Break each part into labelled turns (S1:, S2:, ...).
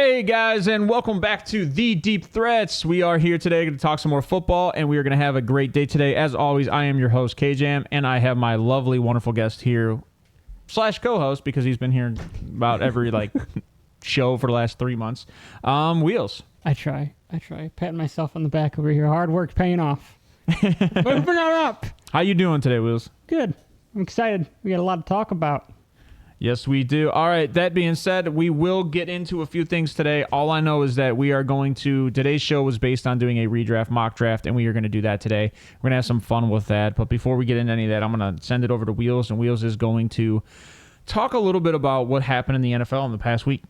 S1: Hey guys, and welcome back to The Deep Threats. We are here today to talk some more football, and we are going to have a great day today. As always, I am your host, KJAM, and I have my lovely, wonderful guest here, / co-host, because he's been here about every show for the last 3 months. Wheels.
S2: I try. Patting myself on the back over here. Hard work paying off. Moving on up.
S1: How you doing today, Wheels?
S2: Good. I'm excited. We got a lot to talk about.
S1: Yes, we do. All right, that being said, we will get into a few things today. All I know is that we are going to, today's show was based on doing a redraft, mock draft, and we are going to do that today. We're going to have some fun with that. But before we get into any of that, I'm going to send it over to Wheels, and Wheels is going to talk a little bit about what happened in the NFL in the past week.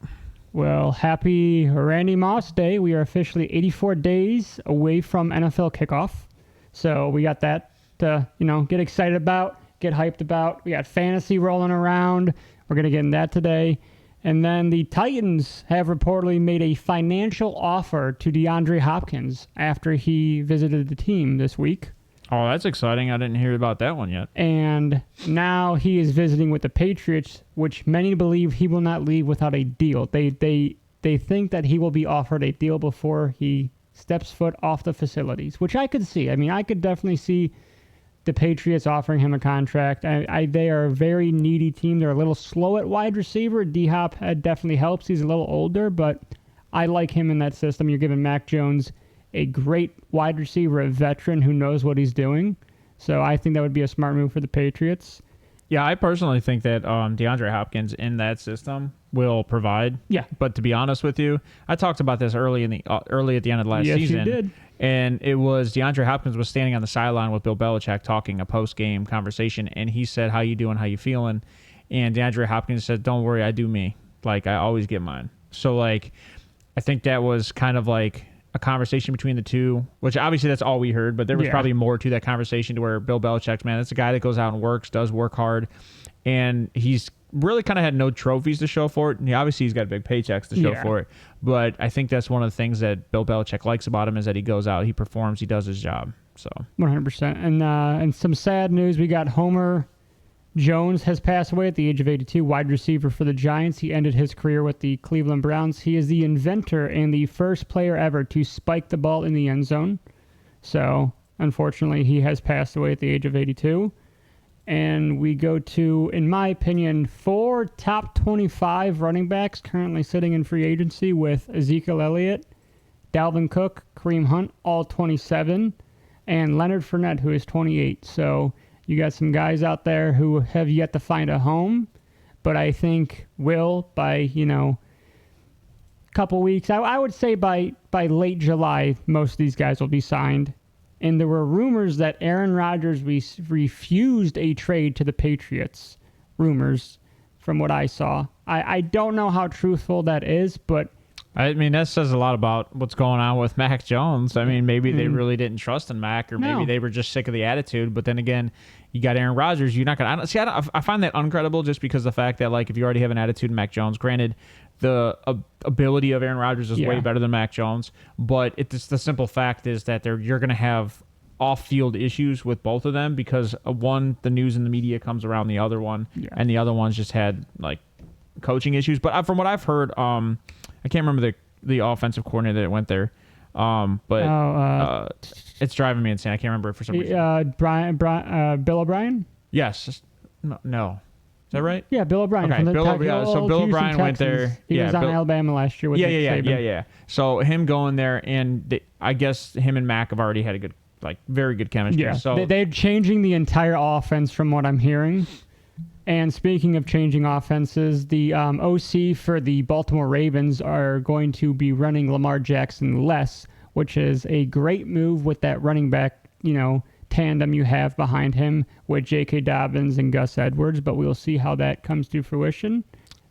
S2: Well, happy Randy Moss Day. We are officially 84 days away from NFL kickoff. So we got that to, get excited about, get hyped about. We got fantasy rolling around. We're going to get in that today. And then the Titans have reportedly made a financial offer to DeAndre Hopkins after he visited the team this week.
S1: Oh, that's exciting. I didn't hear about that one yet.
S2: And now he is visiting with the Patriots, which many believe he will not leave without a deal. They think that he will be offered a deal before he steps foot off the facilities, which I could see. I mean, I could definitely see the Patriots offering him a contract. They are a very needy team. They're a little slow at wide receiver. D-Hop definitely helps. He's a little older, but I like him in that system. You're giving Mac Jones a great wide receiver, a veteran who knows what he's doing. So I think that would be a smart move for the Patriots.
S1: Yeah, I personally think that DeAndre Hopkins in that system will provide.
S2: Yeah.
S1: But to be honest with you, I talked about this early at the end of the last season.
S2: Yes, you did.
S1: And it was DeAndre Hopkins was standing on the sideline with Bill Belichick talking a post-game conversation, and he said, "How you doing? How you feeling?" And DeAndre Hopkins said, "Don't worry, I do me. I always get mine." So I think that was kind of like a conversation between the two, which obviously that's all we heard, but there was probably more to that conversation to where Bill Belichick's, man, that's a guy that goes out and works, does work hard, and he's really kind of had no trophies to show for it. And obviously he's got big paychecks to show for it, but I think that's one of the things that Bill Belichick likes about him is that he goes out, he performs, he does his job. So
S2: 100%. And some sad news, we got Homer Jones has passed away at the age of 82, wide receiver for the Giants. He ended his career with the Cleveland Browns. He is the inventor and the first player ever to spike the ball in the end zone. So, unfortunately, he has passed away at the age of 82. And we go to, in my opinion, 4 top 25 running backs currently sitting in free agency with Ezekiel Elliott, Dalvin Cook, Kareem Hunt, all 27, and Leonard Fournette, who is 28. So you got some guys out there who have yet to find a home, but I think will by, couple weeks. I would say by late July, most of these guys will be signed. And there were rumors that Aaron Rodgers refused a trade to the Patriots. Rumors, from what I saw. I don't know how truthful that is, but
S1: I mean, that says a lot about what's going on with Mac Jones. I mean, maybe they really didn't trust in Mac, or maybe they were just sick of the attitude. But then again, you got Aaron Rodgers. You're not going to... I find that incredible just because of the fact that, if you already have an attitude in Mac Jones, granted, the ability of Aaron Rodgers is way better than Mac Jones, but it's the simple fact is that you're going to have off-field issues with both of them because one, the news and the media comes around the other one, and the other one's just had, coaching issues. But from what I've heard... I can't remember the offensive coordinator that went there, but it's driving me insane. I can't remember it for some reason.
S2: Bill O'Brien?
S1: Yes. No. Is that right?
S2: Yeah, Bill O'Brien.
S1: Okay, Bill O'Brien went there.
S2: He was on Alabama last year with
S1: Yeah. So him going there, and I guess him and Mac have already had a good, very good chemistry.
S2: Yeah,
S1: so
S2: they're changing the entire offense from what I'm hearing. And speaking of changing offenses, the OC for the Baltimore Ravens are going to be running Lamar Jackson less, which is a great move with that running back, tandem you have behind him with J.K. Dobbins and Gus Edwards. But we'll see how that comes to fruition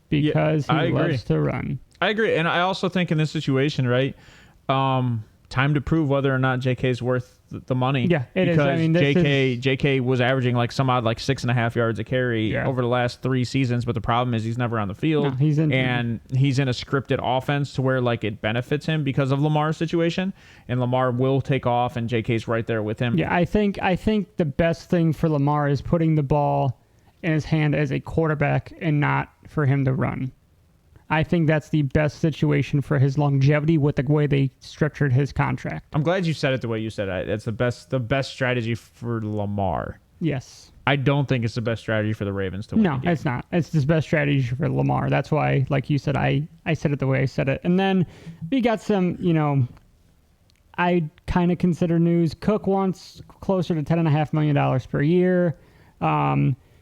S2: because he loves to run.
S1: I agree. And I also think in this situation, right, time to prove whether or not J.K. is worth the money.
S2: Yeah, it is. I mean,
S1: J.K. was averaging 6.5 yards a carry over the last 3 seasons, but the problem is he's never on the field.
S2: No, he's in
S1: a scripted offense to where it benefits him because of Lamar's situation, and Lamar will take off, and J.K.'s right there with him.
S2: Yeah, I think the best thing for Lamar is putting the ball in his hand as a quarterback and not for him to run. I think that's the best situation for his longevity with the way they structured his contract.
S1: I'm glad you said it the way you said it. It's the best strategy for Lamar.
S2: Yes.
S1: I don't think it's the best strategy for the Ravens to win.
S2: No, it's not. It's the best strategy for Lamar. That's why, like you said, I said it the way I said it. And then we got some, I kind of consider news. Cook wants closer to $10.5 million per year.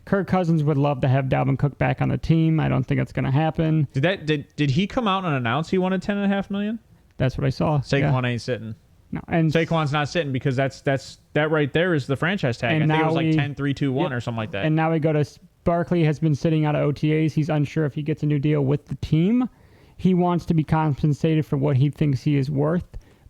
S2: Kirk Cousins would love to have Dalvin Cook back on the team. I don't think it's going to happen.
S1: Did he come out and announce he wanted $10.5 million?
S2: That's what I saw.
S1: Saquon ain't sitting.
S2: No, and
S1: Saquon's not sitting because that right there is the franchise tag. I think it was like 10-3-2-1 or something like that.
S2: And now we go to Barkley has been sitting out of OTAs. He's unsure if he gets a new deal with the team. He wants to be compensated for what he thinks he is worth.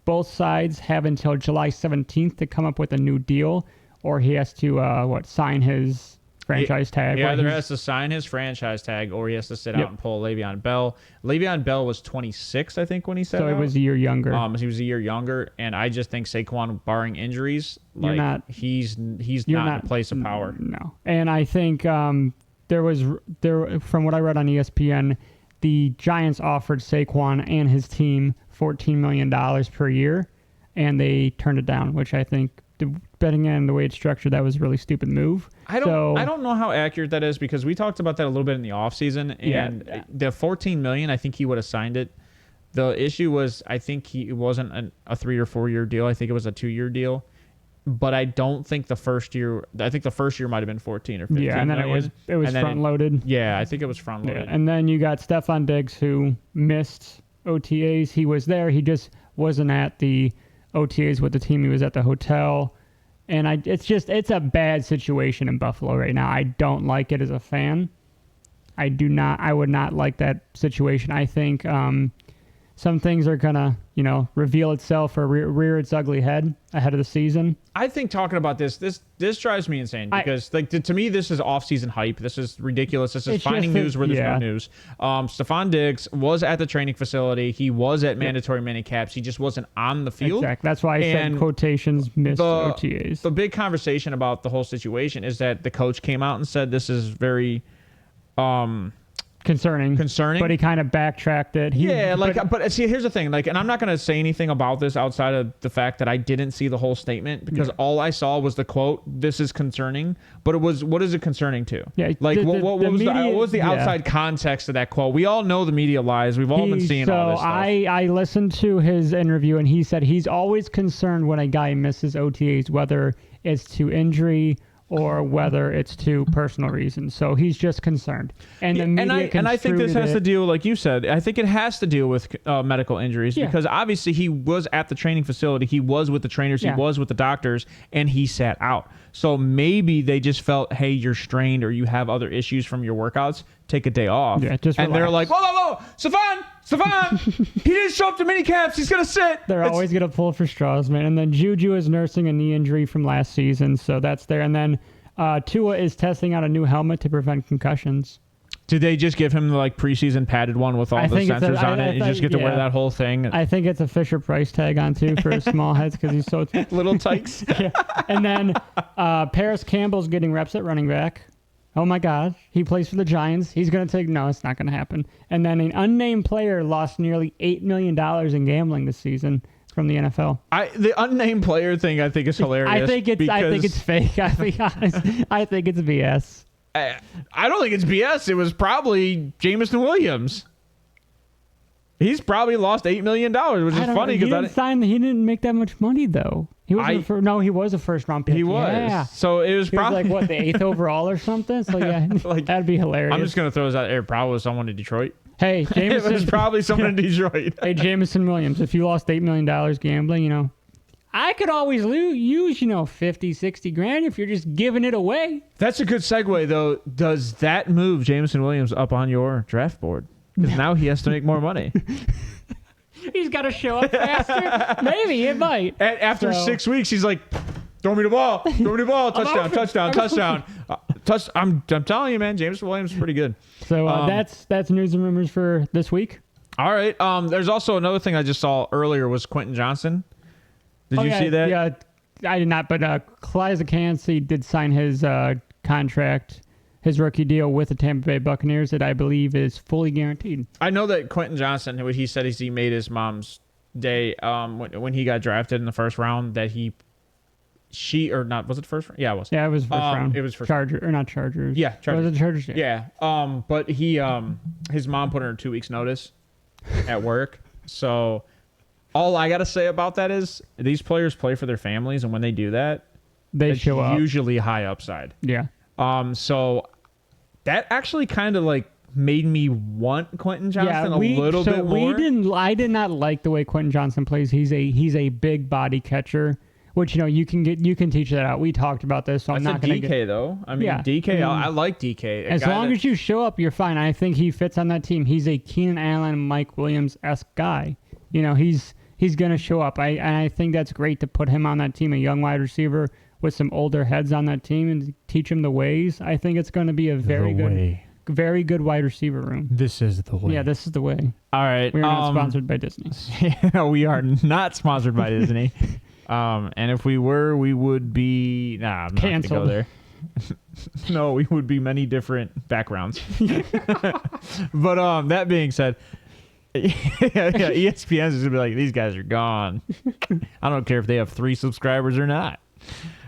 S2: Both sides have until July 17th to come up with a new deal, or he has to sign his franchise tag.
S1: He either has to sign his franchise tag or he has to sit out and pull Le'Veon Bell. Le'Veon Bell was 26, I think, when he said
S2: so. He was a year younger.
S1: He was a year younger, and I just think Saquon, barring injuries, he's not in a place of power.
S2: No, and I think from what I read on ESPN, the Giants offered Saquon and his team $14 million per year, and they turned it down, which I think, betting on the way it's structured, that was a really stupid move.
S1: I don't know how accurate that is because we talked about that a little bit in the offseason, and the $14 million, I think he would have signed it. The issue was I think it wasn't a 3 or 4 year deal. I think it was a 2-year deal. But I don't think the first year. I think the first year might have been 14 or 15.
S2: Yeah, and then it was front loaded.
S1: Yeah, I think it was front loaded.
S2: Yeah, and then you got Stephon Diggs, who missed OTAs. He was there. He just wasn't at the OTAs with the team. He was at the hotel. And it's a bad situation in Buffalo right now. I don't like it as a fan. I would not like that situation. I think some things are gonna, reveal itself or rear its ugly head ahead of the season.
S1: I think talking about this drives me insane because to me this is off-season hype. This is ridiculous. This is finding news where there's no news. Stephon Diggs was at the training facility. He was at mandatory minicaps. He just wasn't on the field.
S2: Exactly. That's why I said quotations missed OTAs.
S1: The big conversation about the whole situation is that the coach came out and said this is very concerning,
S2: but he kind of backtracked it.
S1: But see, here's the thing, and I'm not going to say anything about this outside of the fact that I didn't see the whole statement because all I saw was the quote, "This is concerning," but what is it concerning to?
S2: Yeah,
S1: what was the outside context of that quote? We all know the media lies. We've all been seeing all this stuff.
S2: I listened to his interview, and he said he's always concerned when a guy misses OTAs, whether it's to injury or whether it's to personal reasons. So he's just concerned. And the media
S1: and I think this has to deal, like you said, I think it has to deal with medical injuries because obviously he was at the training facility. He was with the trainers. He was with the doctors, and he sat out. So maybe they just felt, hey, you're strained or you have other issues from your workouts. Take a day off.
S2: Yeah, just
S1: and
S2: relax.
S1: They're like, whoa, Stephon, he didn't show up to minicaps. He's going to sit.
S2: They're always going to pull for straws, man. And then Juju is nursing a knee injury from last season, so that's there. And then Tua is testing out a new helmet to prevent concussions.
S1: Did they just give him the preseason padded one with all the sensors on it? You just get to wear that whole thing.
S2: I think it's a Fisher Price tag on too for small heads because he's so
S1: little tykes.
S2: Yeah. And then Paris Campbell's getting reps at running back. Oh my God, he plays for the Giants. He's going to take. No, it's not going to happen. And then an unnamed player lost nearly $8 million in gambling this season from the NFL.
S1: The unnamed player thing I think is hilarious.
S2: I think it's fake. I'll be honest. I think it's BS.
S1: I don't think it's BS. It was probably Jameson Williams. He's probably lost $8 million, which is funny because
S2: he didn't make that much money though. He was a first round pick.
S1: He was. Yeah. So it was probably
S2: the 8th overall or something. So yeah, that'd be hilarious.
S1: I'm just gonna throw this out there. Probably was someone in Detroit.
S2: Hey, Jameson.
S1: It was probably someone in Detroit.
S2: Hey, Jameson Williams, if you lost $8 million gambling, I could always use, 50, 60 grand if you're just giving it away.
S1: That's a good segue, though. Does that move Jameson Williams up on your draft board? Because now he has to make more money.
S2: He's got to show up faster. Maybe it might.
S1: After 6 weeks, he's like, throw me the ball. Touchdown. I'm telling you, man, Jameson Williams is pretty good.
S2: So that's news and rumors for this week.
S1: All right. There's also another thing I just saw earlier was Quentin Johnson. Did you see that?
S2: Yeah, I did not. But Calais Cansey did sign his contract, his rookie deal with the Tampa Bay Buccaneers that I believe is fully guaranteed.
S1: I know that Quentin Johnson, what he said is he made his mom's day when he got drafted in the first round, that was it first round? Yeah, it was.
S2: Yeah, it was first round.
S1: It was first
S2: Charger or not Chargers.
S1: Yeah, Chargers.
S2: Was it Chargers?
S1: Yeah. But his mom put her in 2 weeks notice at work. So all I got to say about that is these players play for their families, and when they do that,
S2: they show up.
S1: Usually high upside.
S2: Yeah.
S1: So that actually kind of like made me want Quentin Johnson a little bit more.
S2: I did not like the way Quentin Johnson plays. He's a big body catcher, which you can teach that out. We talked about this, so I'm not going to
S1: DK though. I mean, DK. I like DK.
S2: As long as you show up, you're fine. I think he fits on that team. He's a Keenan Allen, Mike Williams-esque guy. He's going to show up. I think that's great to put him on that team, a young wide receiver with some older heads on that team, and teach him the ways. I think it's going to be a very good wide receiver room.
S1: This is the way.
S2: Yeah, this is the way.
S1: All right.
S2: We're not sponsored by Disney.
S1: We are not sponsored by Disney. And if we were, we would be... Nah, I'm
S2: canceled.
S1: Not going to go there. No, we would be many different backgrounds. But that being said, ESPN's is going to be like, these guys are gone. I don't care if they have 3 subscribers or not.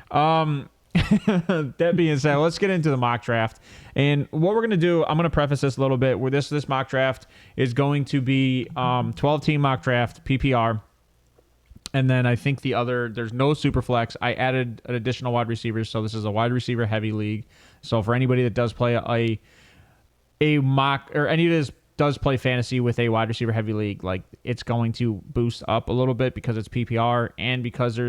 S1: That being said, let's get into the mock draft. And what we're going to do, I'm going to preface this a little bit. Where this mock draft is going to be 12-team mock draft, PPR. And then I think there's no super flex. I added an additional wide receiver, so this is a wide receiver heavy league. So for anybody that does play a mock, or any of this does play fantasy with a wide receiver heavy league, like it's going to boost up a little bit because it's PPR and because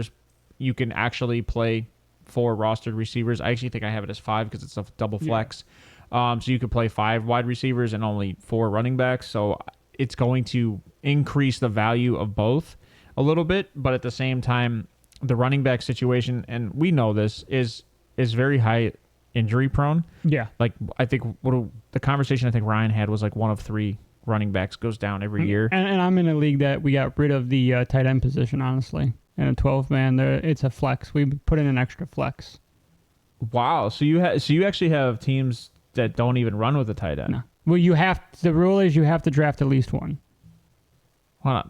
S1: you can actually play 4 rostered receivers. I actually think I have it as 5 because it's a double flex. So you could play 5 wide receivers and only 4 running backs. So it's going to increase the value of both a little bit, but at the same time, the running back situation, and we know this, is very high injury prone.
S2: Yeah.
S1: Like I think the conversation I think Ryan had was like 1 of 3 running backs goes down every year.
S2: And I'm in a league that we got rid of the tight end position, honestly. And a 12-man, it's a flex. We put in an extra flex.
S1: Wow. So you actually have teams that don't even run with a tight end.
S2: No. Well, the rule is you have to draft at least one.
S1: Why?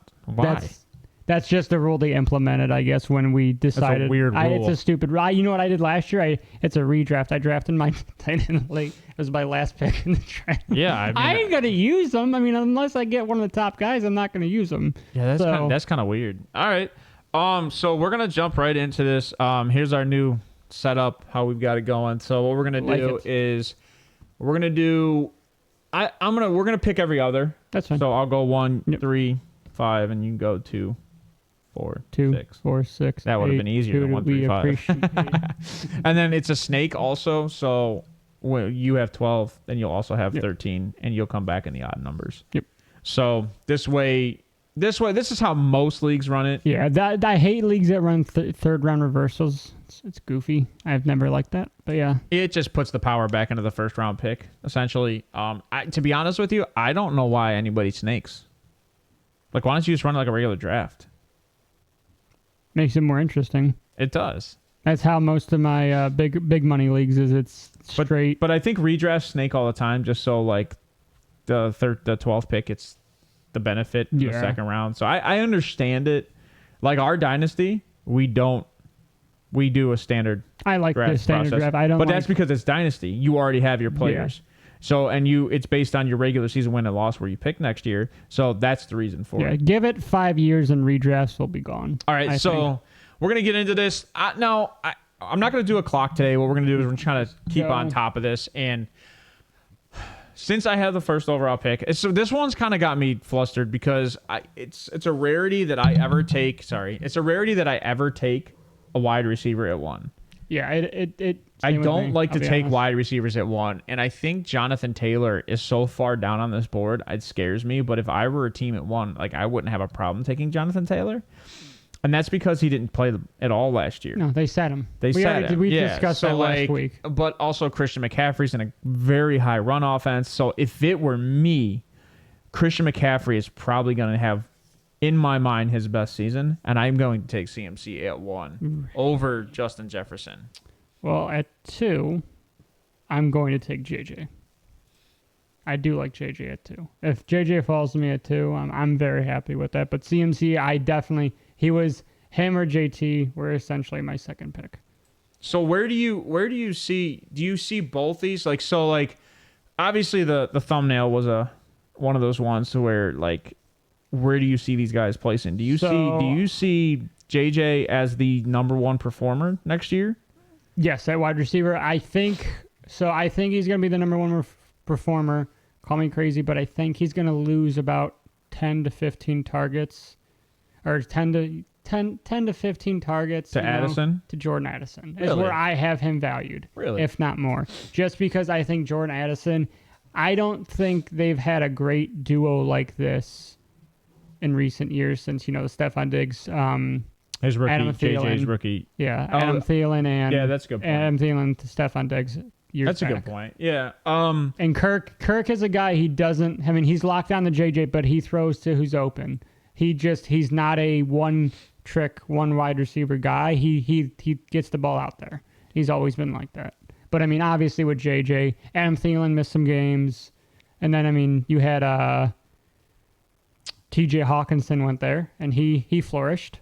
S2: That's just the rule they implemented, I guess, when we decided.
S1: That's a weird rule.
S2: It's a stupid rule. You know what I did last year? It's a redraft. I drafted my tight end late. It was my last pick in the draft.
S1: Yeah,
S2: I ain't going to use them. I mean, unless I get one of the top guys, I'm not going to use them.
S1: Yeah, that's kind of weird. All right. So we're going to jump right into this. Here's our new setup, how we've got it going. So what we're going to do is we're going to do we're going to pick every other.
S2: That's fine.
S1: So I'll go 1, 3, 5, and you can go 2, 4,
S2: 2,
S1: 6.
S2: 4, 6.
S1: That would have been easier than 1, 3, 5. And then it's a snake also. So when you have 12, then you'll also have 13, and you'll come back in the odd numbers.
S2: Yep.
S1: So this is how most leagues run it.
S2: Yeah, I hate leagues that run third round reversals. It's goofy. I've never liked that, but yeah.
S1: It just puts the power back into the first round pick, essentially. To be honest with you, I don't know why anybody snakes. Like, why don't you just run it like a regular draft?
S2: Makes it more interesting.
S1: It does.
S2: That's how most of my big money leagues is. It's straight.
S1: But I think redraft snake all the time, just so like the 12th pick, it's the benefit in the second round. So I understand it. Like our dynasty, we do a standard.
S2: I like the standard
S1: process,
S2: draft.
S1: that's because it's dynasty. You already have your players. Yeah. So it's based on your regular season win and loss where you pick next year. So that's the reason for it.
S2: Give it 5 years and redrafts will be gone.
S1: All right, we're gonna get into this. I'm not gonna do a clock today. What we're gonna do is we're trying to keep on top of this. And since I have the first overall pick, so this one's kind of got me flustered because it's a rarity that I ever take. It's a rarity that I ever take a wide receiver at 1.
S2: Yeah,
S1: I don't like to take wide receivers at 1, and I think Jonathan Taylor is so far down on this board, it scares me. But if I were a team at 1, like I wouldn't have a problem taking Jonathan Taylor, and that's because he didn't play at all last year.
S2: No, they sat him.
S1: We
S2: discussed that last week.
S1: But also Christian McCaffrey's in a very high run offense, so if it were me, Christian McCaffrey is probably going to have, in my mind, his best season, and I'm going to take CMC at 1 over Justin Jefferson.
S2: Well, at 2, I'm going to take JJ. I do like JJ at 2. If JJ falls to me at 2, I'm very happy with that. But CMC, him or JT were essentially my second pick.
S1: So where do you see both these? Obviously the thumbnail was one of those ones to where where do you see these guys placing? Do you see JJ as the number 1 performer next year?
S2: Yes, at wide receiver. I think he's going to be the number 1 performer. Call me crazy, but I think he's going to lose about 10 to 15 targets, or 10 to 15 targets
S1: to Addison,
S2: to Jordan Addison.
S1: Really?
S2: Is where I have him valued,
S1: really,
S2: if not more. Just because I think Jordan Addison, I don't think they've had a great duo like this in recent years since the Stephon Diggs,
S1: his rookie,
S2: Adam Thielen,
S1: JJ's rookie,
S2: Adam Thielen and
S1: that's a good point.
S2: Adam Thielen to Stephon Diggs.
S1: That's back. A good point. Yeah.
S2: And Kirk is a guy he's locked down to JJ, but he throws to who's open. He's not a one wide receiver guy. He gets the ball out there. He's always been like that. But obviously with JJ, Adam Thielen missed some games, and then you had TJ Hawkinson went there and he flourished.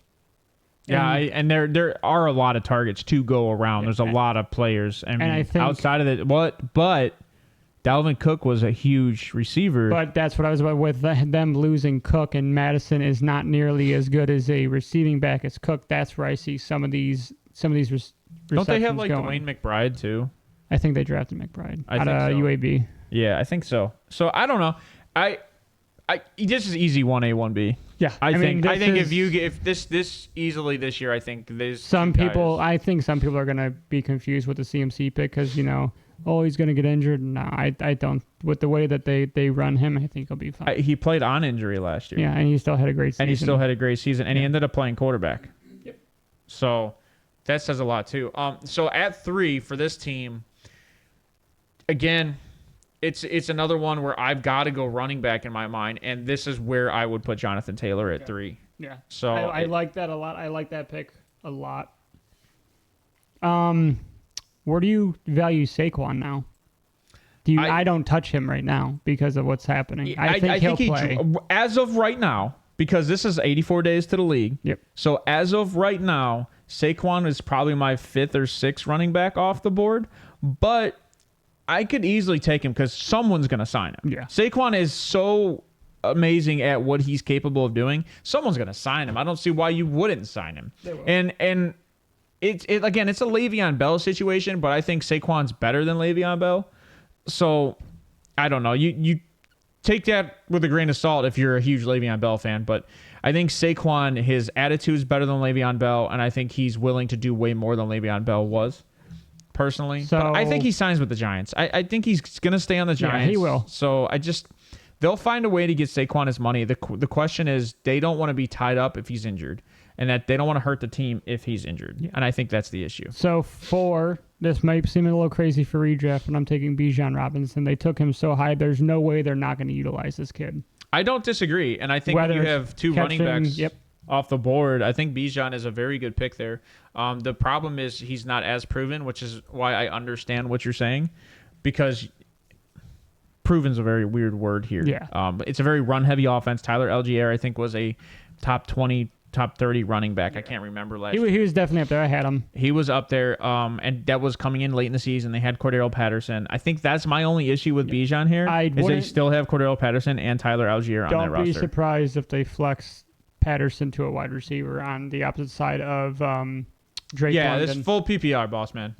S1: Yeah, and there are a lot of targets to go around. There's a lot of players. I think outside of it, but Dalvin Cook was a huge receiver.
S2: But that's what I was about with them losing Cook, and Madison is not nearly as good as a receiving back as Cook. That's where I see some of these receptions.
S1: Don't they have
S2: going.
S1: Dwayne McBride too?
S2: I think they drafted McBride out of
S1: so.
S2: UAB.
S1: Yeah, I think so. So I don't know. This is easy 1A 1B.
S2: Yeah,
S1: I think if this easily this year, I think there's
S2: some people. I think some people are gonna be confused with the CMC pick because he's gonna get injured. No, I don't. With the way that they run him, I think he'll be fine.
S1: He played on injury last year.
S2: Yeah, and he still had a great season.
S1: And he ended up playing quarterback.
S2: Yep.
S1: So that says a lot too. So at 3 for this team, again, it's another one where I've got to go running back in my mind, and this is where I would put Jonathan Taylor at 3.
S2: Yeah.
S1: So
S2: I like that a lot. I like that pick a lot. Where do you value Saquon now? I don't touch him right now because of what's happening. I think he'll play.
S1: As of right now, because this is 84 days to the league.
S2: Yep.
S1: So as of right now, Saquon is probably my 5th or 6th running back off the board, but I could easily take him because someone's going to sign him.
S2: Yeah.
S1: Saquon is so amazing at what he's capable of doing. Someone's going to sign him. I don't see why you wouldn't sign him.
S2: They will.
S1: And it's a Le'Veon Bell situation, but I think Saquon's better than Le'Veon Bell. So I don't know. You take that with a grain of salt if you're a huge Le'Veon Bell fan, but I think Saquon, his attitude is better than Le'Veon Bell, and I think he's willing to do way more than Le'Veon Bell was. Personally, but I think he signs with the Giants. I think he's going to stay on the Giants.
S2: Yeah, he will.
S1: So they'll find a way to get Saquon his money. The question is they don't want to be tied up if he's injured, and that they don't want to hurt the team if he's injured. Yeah. And I think that's the issue.
S2: So 4, this might seem a little crazy for redraft, but I'm taking Bijan Robinson. They took him so high. There's no way they're not going to utilize this kid.
S1: I don't disagree, and I think when you have 2 running backs off the board, I think Bijan is a very good pick there. The problem is he's not as proven, which is why I understand what you're saying, because proven's a very weird word here.
S2: Yeah.
S1: It's a very run-heavy offense. Tyler Algier, I think, was a top 20, top 30 running back. Yeah. I can't remember last year.
S2: He was definitely up there. I had him.
S1: He was up there, and that was coming in late in the season. They had Cordero Patterson. I think that's my only issue with Bijan here, is they still have Cordero Patterson and Tyler Algier on that roster.
S2: Don't be surprised if they flex Patterson to a wide receiver on the opposite side of Drake London.
S1: It's full PPR, boss man.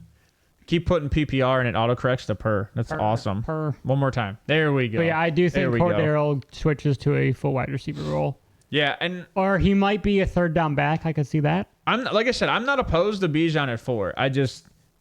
S1: Keep putting PPR and it autocorrects to per. That's awesome. One more time. There we go.
S2: But yeah, I do think Cordero switches to a full wide receiver role.
S1: Yeah,
S2: or he might be a 3rd down back. I could see that.
S1: Like I said, I'm not opposed to Bijan at 4.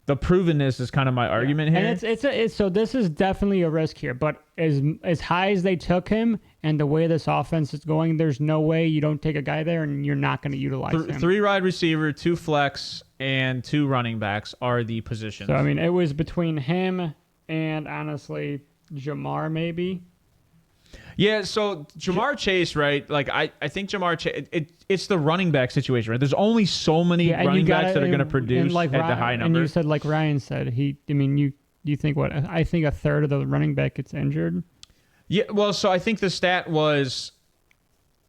S1: The provenness is kind of my argument here.
S2: And so this is definitely a risk here. But as high as they took him and the way this offense is going, there's no way you don't take a guy there and you're not going to utilize him.
S1: 3 wide receiver, 2 flex, and 2 running backs are the positions.
S2: So, it was between him and, honestly, Jamar maybe.
S1: Yeah, so Jamar Chase, right? I think Jamar Chase, it's the running back situation, right? There's only so many running backs that are going to produce at the high number.
S2: And you said, like Ryan said, you Do you think I think a third of the running back gets injured.
S1: Yeah, well, so I think the stat was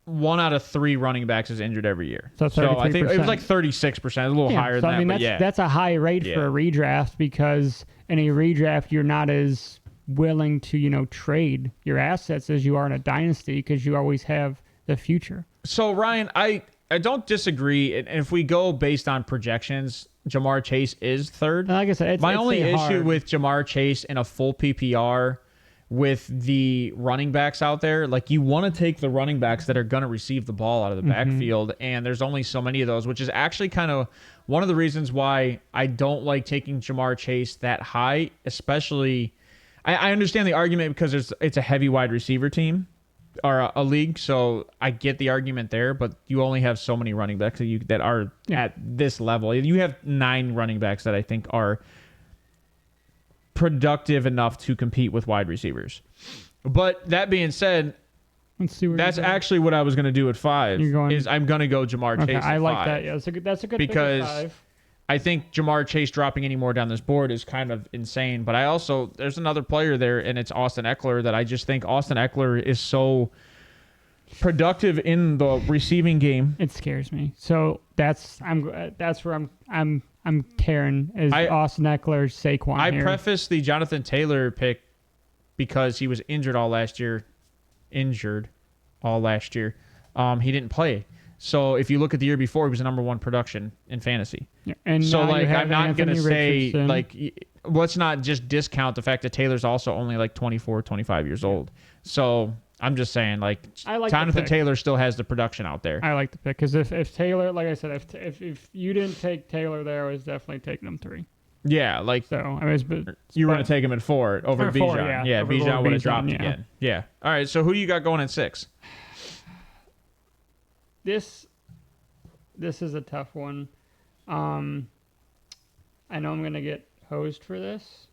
S1: 1 out of 3 running backs is injured every year.
S2: So
S1: I think it was like 36%, a little higher than that. I mean,
S2: that's a high rate for a redraft, because in a redraft you're not as willing to trade your assets as you are in a dynasty, because you always have the future.
S1: So Ryan, I don't disagree, and if we go based on projections, Jamar Chase is third.
S2: Like I said,
S1: my only issue with Jamar Chase in a full PPR with the running backs out there, like, you want to take the running backs that are going to receive the ball out of the backfield, and there's only so many of those, which is actually kind of one of the reasons why I don't like taking Jamar Chase that high, especially. I understand the argument because it's a heavy wide receiver team or a league, so I get the argument there, but you only have so many running backs that are at this level. You have 9 running backs that I think are productive enough to compete with wide receivers. But that being said, that's actually what I was going to do at 5. I'm going to go Jamar Chase at 5.
S2: I like that. Yeah, that's a good
S1: because
S2: pick at 5.
S1: I think Jamar Chase dropping any more down this board is kind of insane. But there's another player there, and it's Austin Eckler, that I just think Austin Eckler is so productive in the receiving game.
S2: It scares me. So that's where I'm tearing is Austin Eckler, Saquon.
S1: I prefaced the Jonathan Taylor pick because he was injured all last year. He didn't play. So if you look at the year before, he was the number 1 production in fantasy.
S2: Yeah, and
S1: so I'm not
S2: going
S1: to say let's not just discount the fact that Taylor's also only like 24, 25 years old. So I'm just saying, Jonathan Taylor still has the production out there.
S2: I like the pick because if Taylor, like I said, if you didn't take Taylor there, I was definitely taking him 3.
S1: Yeah, you were going to take him at 4 over Bijan. Yeah, Bijan would have dropped again. Yeah. All right, so who do you got going at 6?
S2: This is a tough one. I know I'm going to get hosed for this,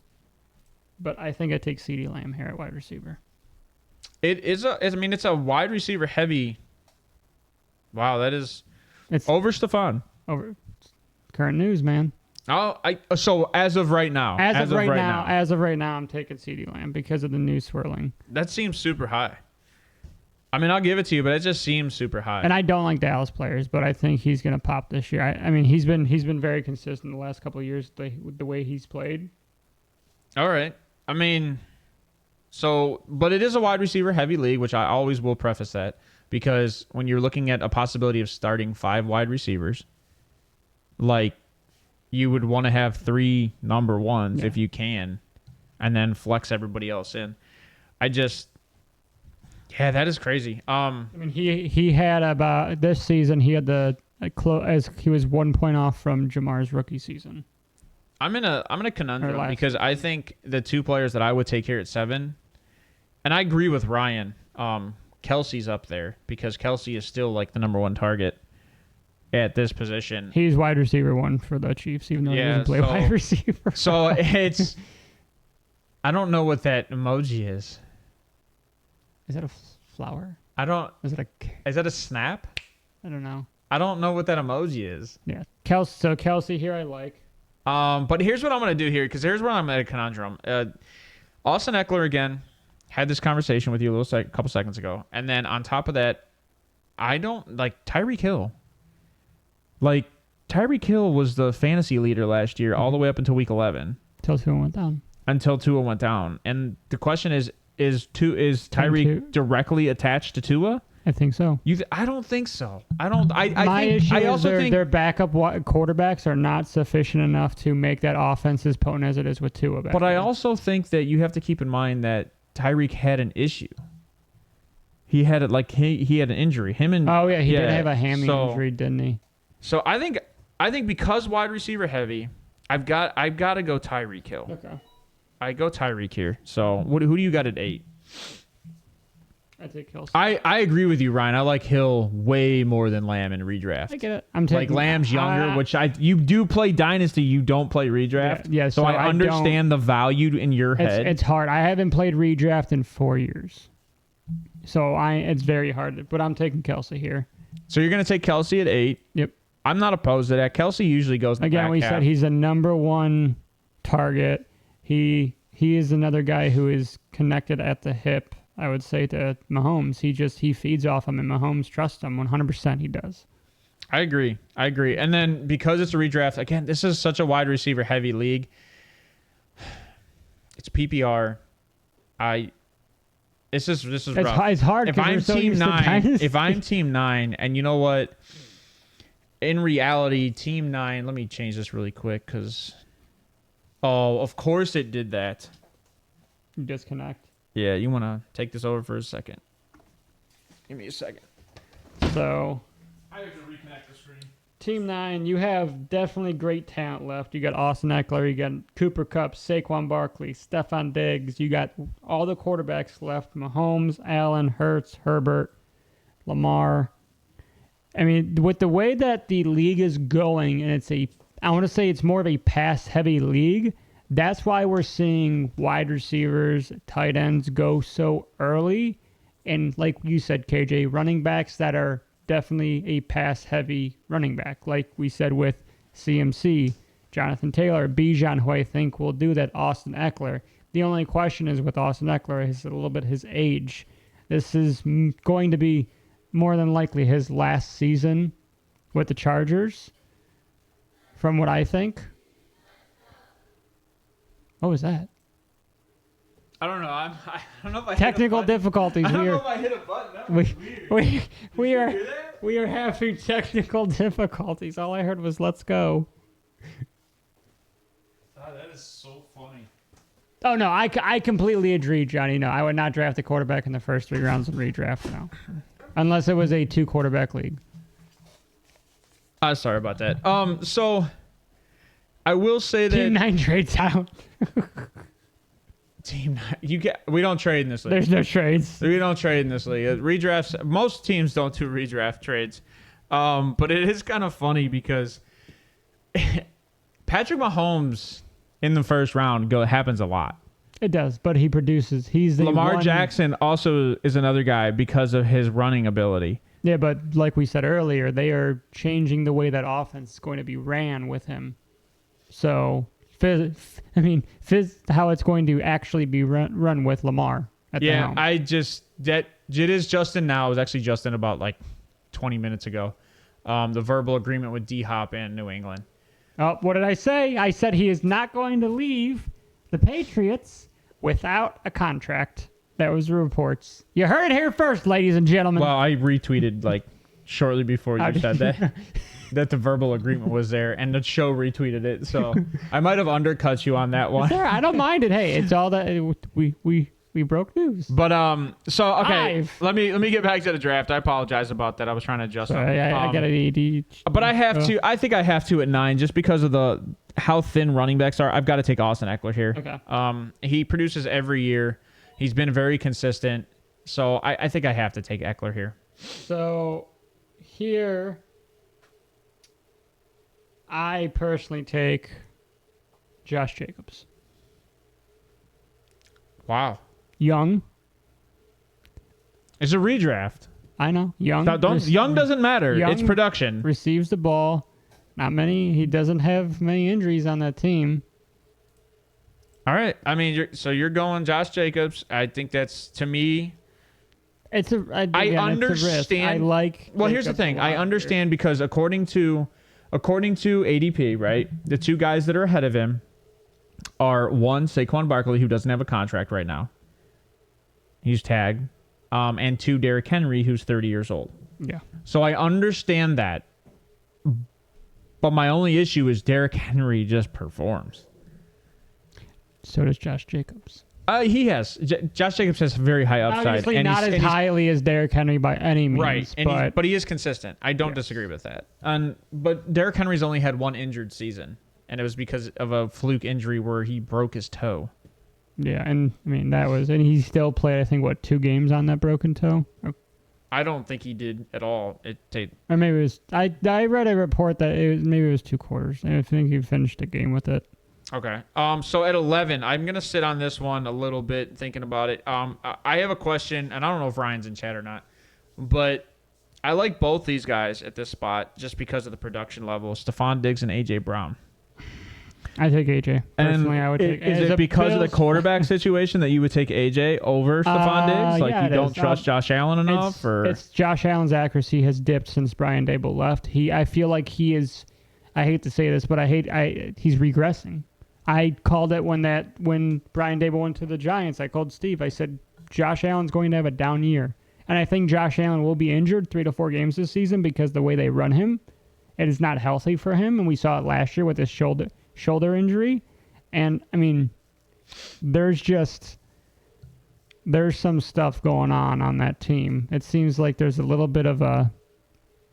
S2: but I think I take CeeDee Lamb here at wide receiver.
S1: It's a wide receiver heavy. Wow, it's over Stephon.
S2: Over current news, man.
S1: So as of right now.
S2: As of right now, I'm taking CeeDee Lamb because of the news swirling.
S1: That seems super high. I mean, I'll give it to you, but it just seems super high.
S2: And I don't like Dallas players, but I think he's going to pop this year. I mean, he's been very consistent the last couple of years with the way he's played.
S1: All right. I mean, but it is a wide receiver heavy league, which I always will preface that, because when you're looking at a possibility of starting 5 wide receivers, you would want to have 3 number 1s if you can, and then flex everybody else in. Yeah, that is crazy.
S2: I mean, he had about this season. He had as he was 1 point off from Jamar's rookie season.
S1: I'm in a conundrum because I think the 2 players that I would take here at 7, and I agree with Ryan. Kelsey's up there because Kelsey is still the number 1 target at this position.
S2: He's wide receiver 1 for the Chiefs, even though he doesn't play wide receiver.
S1: So I don't know what that emoji is.
S2: Is that a flower?
S1: Is that a snap?
S2: I don't know.
S1: I don't know what that emoji is.
S2: Yeah. Kelsey here I like.
S1: But here's what I'm going to do here, because here's where I'm at a conundrum. Austin Eckler, again, had this conversation with you a couple seconds ago. And then on top of that, I don't like Tyreek Hill. Tyreek Hill was the fantasy leader last year all the way up until week 11.
S2: Until Tua went down. And the question is Tyreek directly attached to Tua? I think so.
S1: I don't think so.
S2: I also think their backup quarterbacks are not sufficient enough to make that offense as potent as it is with Tua.
S1: But I also think that you have to keep in mind that Tyreek had an issue. He had he had an injury. He did
S2: have a hammy injury, didn't he?
S1: So I think because wide receiver heavy, I've got to go Tyreek Hill.
S2: Okay.
S1: I go Tyreek here. So who do you got at 8?
S2: I take Hill.
S1: I agree with you, Ryan. I like Hill way more than Lamb in redraft.
S2: I get it. I'm taking
S1: Lamb's younger, which you do play dynasty. You don't play redraft.
S2: Yeah.
S1: So I understand the value in your head.
S2: It's hard. I haven't played redraft in 4 years, so it's very hard. But I'm taking Kelsey here.
S1: So you're going to take Kelsey at 8.
S2: Yep.
S1: I'm not opposed to that. Kelsey usually goes in the
S2: again.
S1: back
S2: We
S1: half.
S2: said he's a number 1 target. he is another guy who is connected at the hip, I would say, to Mahomes. He feeds off him, and Mahomes trusts him 100%. He does.
S1: I agree. And then because it's a redraft, again, this is such a wide receiver heavy league. It's PPR. This is rough.
S2: It's hard.
S1: If I'm team 9, and you know what? In reality, team 9. Let me change this really quick because. Oh, of course it did that.
S2: Disconnect.
S1: Yeah, you want to take this over for a second? Give me a second.
S2: So.
S1: I have to reconnect the screen.
S2: Team 9, you have definitely great talent left. You got Austin Eckler, you got Cooper Kupp, Saquon Barkley, Stephon Diggs. You got all the quarterbacks left: Mahomes, Allen, Hurts, Herbert, Lamar. I mean, with the way that the league is going, and I want to say it's more of a pass-heavy league. That's why we're seeing wide receivers, tight ends go so early, and like you said, KJ, running backs that are definitely a pass-heavy running back, like we said with CMC, Jonathan Taylor, Bijan, who I think will do that, Austin Eckler. The only question is with Austin Eckler is a little bit his age. This is going to be more than likely his last season with the Chargers, from what I think. What was that?
S1: I don't know. I don't know if I
S2: technical difficulties.
S1: I don't know if I hit a button. That was weird. We are
S2: having technical difficulties. All I heard was "Let's go."
S1: That is so funny.
S2: Oh no, I completely agree, Johnny. No, I would not draft a quarterback in the first 3 rounds of redraft. No, unless it was a 2-quarterback league.
S1: Sorry about that. So I will say that
S2: Team 9 trades out.
S1: Team 9, we don't trade in this league.
S2: There's no trades.
S1: We don't trade in this league. Redrafts. Most teams don't do redraft trades, but it is kind of funny because Patrick Mahomes in the first round happens a lot.
S2: It does, but he produces. He's the
S1: Lamar Jackson also is another guy because of his running ability.
S2: Yeah, but like we said earlier, they are changing the way that offense is going to be ran with him. So, how it's going to actually be run with Lamar at the helm.
S1: It is Justin now. It was actually Justin about like 20 minutes ago. The verbal agreement with D-Hop and New England.
S2: Oh, what did I say? I said he is not going to leave the Patriots without a contract. That was the reports. You heard it here first, ladies and gentlemen.
S1: Well, I retweeted like shortly before you said that the verbal agreement was there, and the show retweeted it. So I might have undercut you on that one.
S2: Sure, I don't mind it. Hey, it's all that we broke news.
S1: But so okay, let me get back to the draft. I apologize about that. I was trying to adjust.
S2: I got an ED.
S1: But I have to. I think I have to at 9 just because of how thin running backs are. I've got to take Austin Eckler here.
S2: Okay.
S1: He produces every year. He's been very consistent. So I think I have to take Eckler here.
S2: So here, I personally take Josh Jacobs.
S1: Wow.
S2: Young.
S1: It's a redraft.
S2: I know. Young.
S1: Young doesn't matter. It's production.
S2: Receives the ball. Not many. He doesn't have many injuries on that team.
S1: All right. I mean, you're going Josh Jacobs. I think that's, to me.
S2: I understand. It's a risk. I like.
S1: Well, here's the thing. I understand because according to ADP, right, the 2 guys that are ahead of him are 1, Saquon Barkley, who doesn't have a contract right now. He's tagged. And 2, Derrick Henry, who's 30 years old.
S2: Yeah.
S1: So I understand that. But my only issue is Derrick Henry just performs.
S2: So does Josh Jacobs.
S1: He has. Josh Jacobs has very high upside.
S2: Obviously not as highly as Derrick Henry by any means.
S1: Right, but he is consistent. I don't disagree with that. But Derrick Henry's only had 1 injured season, and it was because of a fluke injury where he broke his toe.
S2: Yeah, and I mean and he still played, I think, 2 games on that broken toe?
S1: I don't think he did at all.
S2: Or maybe it was. I read a report that it was 2 quarters. I think he finished the game with it.
S1: Okay. So at 11, I'm gonna sit on this one a little bit, thinking about it. I have a question, and I don't know if Ryan's in chat or not, but I like both these guys at this spot just because of the production level. Stephon Diggs and AJ Brown.
S2: I take AJ. Personally, I would take.
S1: Is it because of the quarterback situation that you would take AJ over Stephon Diggs? Like you don't trust Josh Allen enough, or
S2: it's Josh Allen's accuracy has dipped since Brian Daboll left. I feel like he is. I hate to say this, but he's regressing. I called it when Brian Daboll went to the Giants. I called Steve. I said Josh Allen's going to have a down year, and I think Josh Allen will be injured 3 to 4 games this season because the way they run him, it is not healthy for him, and we saw it last year with his shoulder injury. And I mean, there's some stuff going on that team. It seems like there's a little bit of a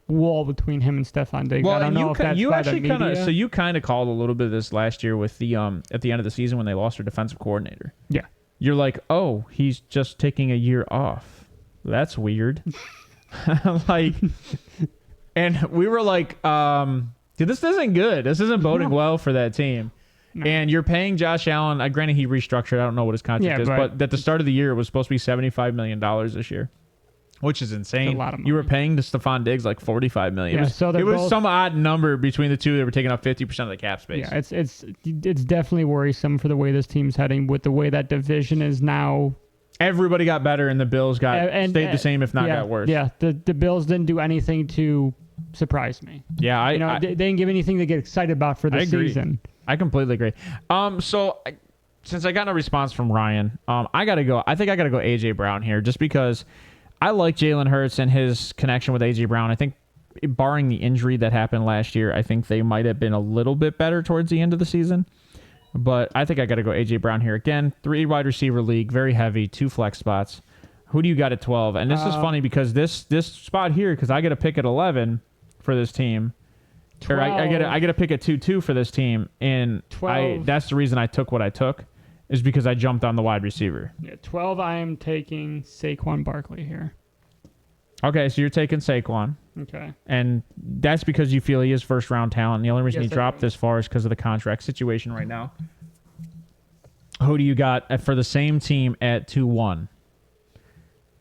S2: wall between him and Stephon Diggs.
S1: Well,
S2: I don't know if that's by the media.
S1: So you kind of called a little bit of this last year with the at the end of the season when they lost their defensive coordinator.
S2: Yeah. You're
S1: like, oh, he's just taking a year off. That's weird. Like, and we were like, dude, this isn't good. This isn't boding well for that team. No. And you're paying Josh Allen. Granted, he restructured. I don't know what his contract is, but at the start of the year, it was supposed to be $75 million this year, which is insane.
S2: It's a lot of money.
S1: You were paying to Stephon Diggs like $45 million.
S2: Yeah,
S1: it was some odd number between the two. They were taking up 50% of the cap space.
S2: Yeah, it's definitely worrisome for the way this team's heading with the way that division is now.
S1: Everybody got better, and the Bills stayed the same, if not got worse.
S2: Yeah, the Bills didn't do anything to surprise me.
S1: Yeah,
S2: they didn't give anything to get excited about for the season.
S1: I completely agree. Since I got no response from Ryan, I think I gotta go AJ Brown here, just because I like Jalen Hurts and his connection with AJ Brown. I think, barring the injury that happened last year, I think they might have been a little bit better towards the end of the season. But I think I got to go A.J. Brown here. Again, 3 wide receiver league, very heavy, 2 flex spots. Who do you got at 12? And this is funny because this spot here, because I get a pick at 11 for this team. 12. Or I get a pick at 2-2 for this team. And
S2: 12.
S1: That's the reason I took what I took, is because I jumped on the wide receiver.
S2: Yeah, 12, I am taking Saquon Barkley here.
S1: Okay, so you're taking Saquon.
S2: Okay.
S1: And that's because you feel he is first-round talent. The only reason he dropped this far is because of the contract situation right now. Who do you got for the same team at 2-1?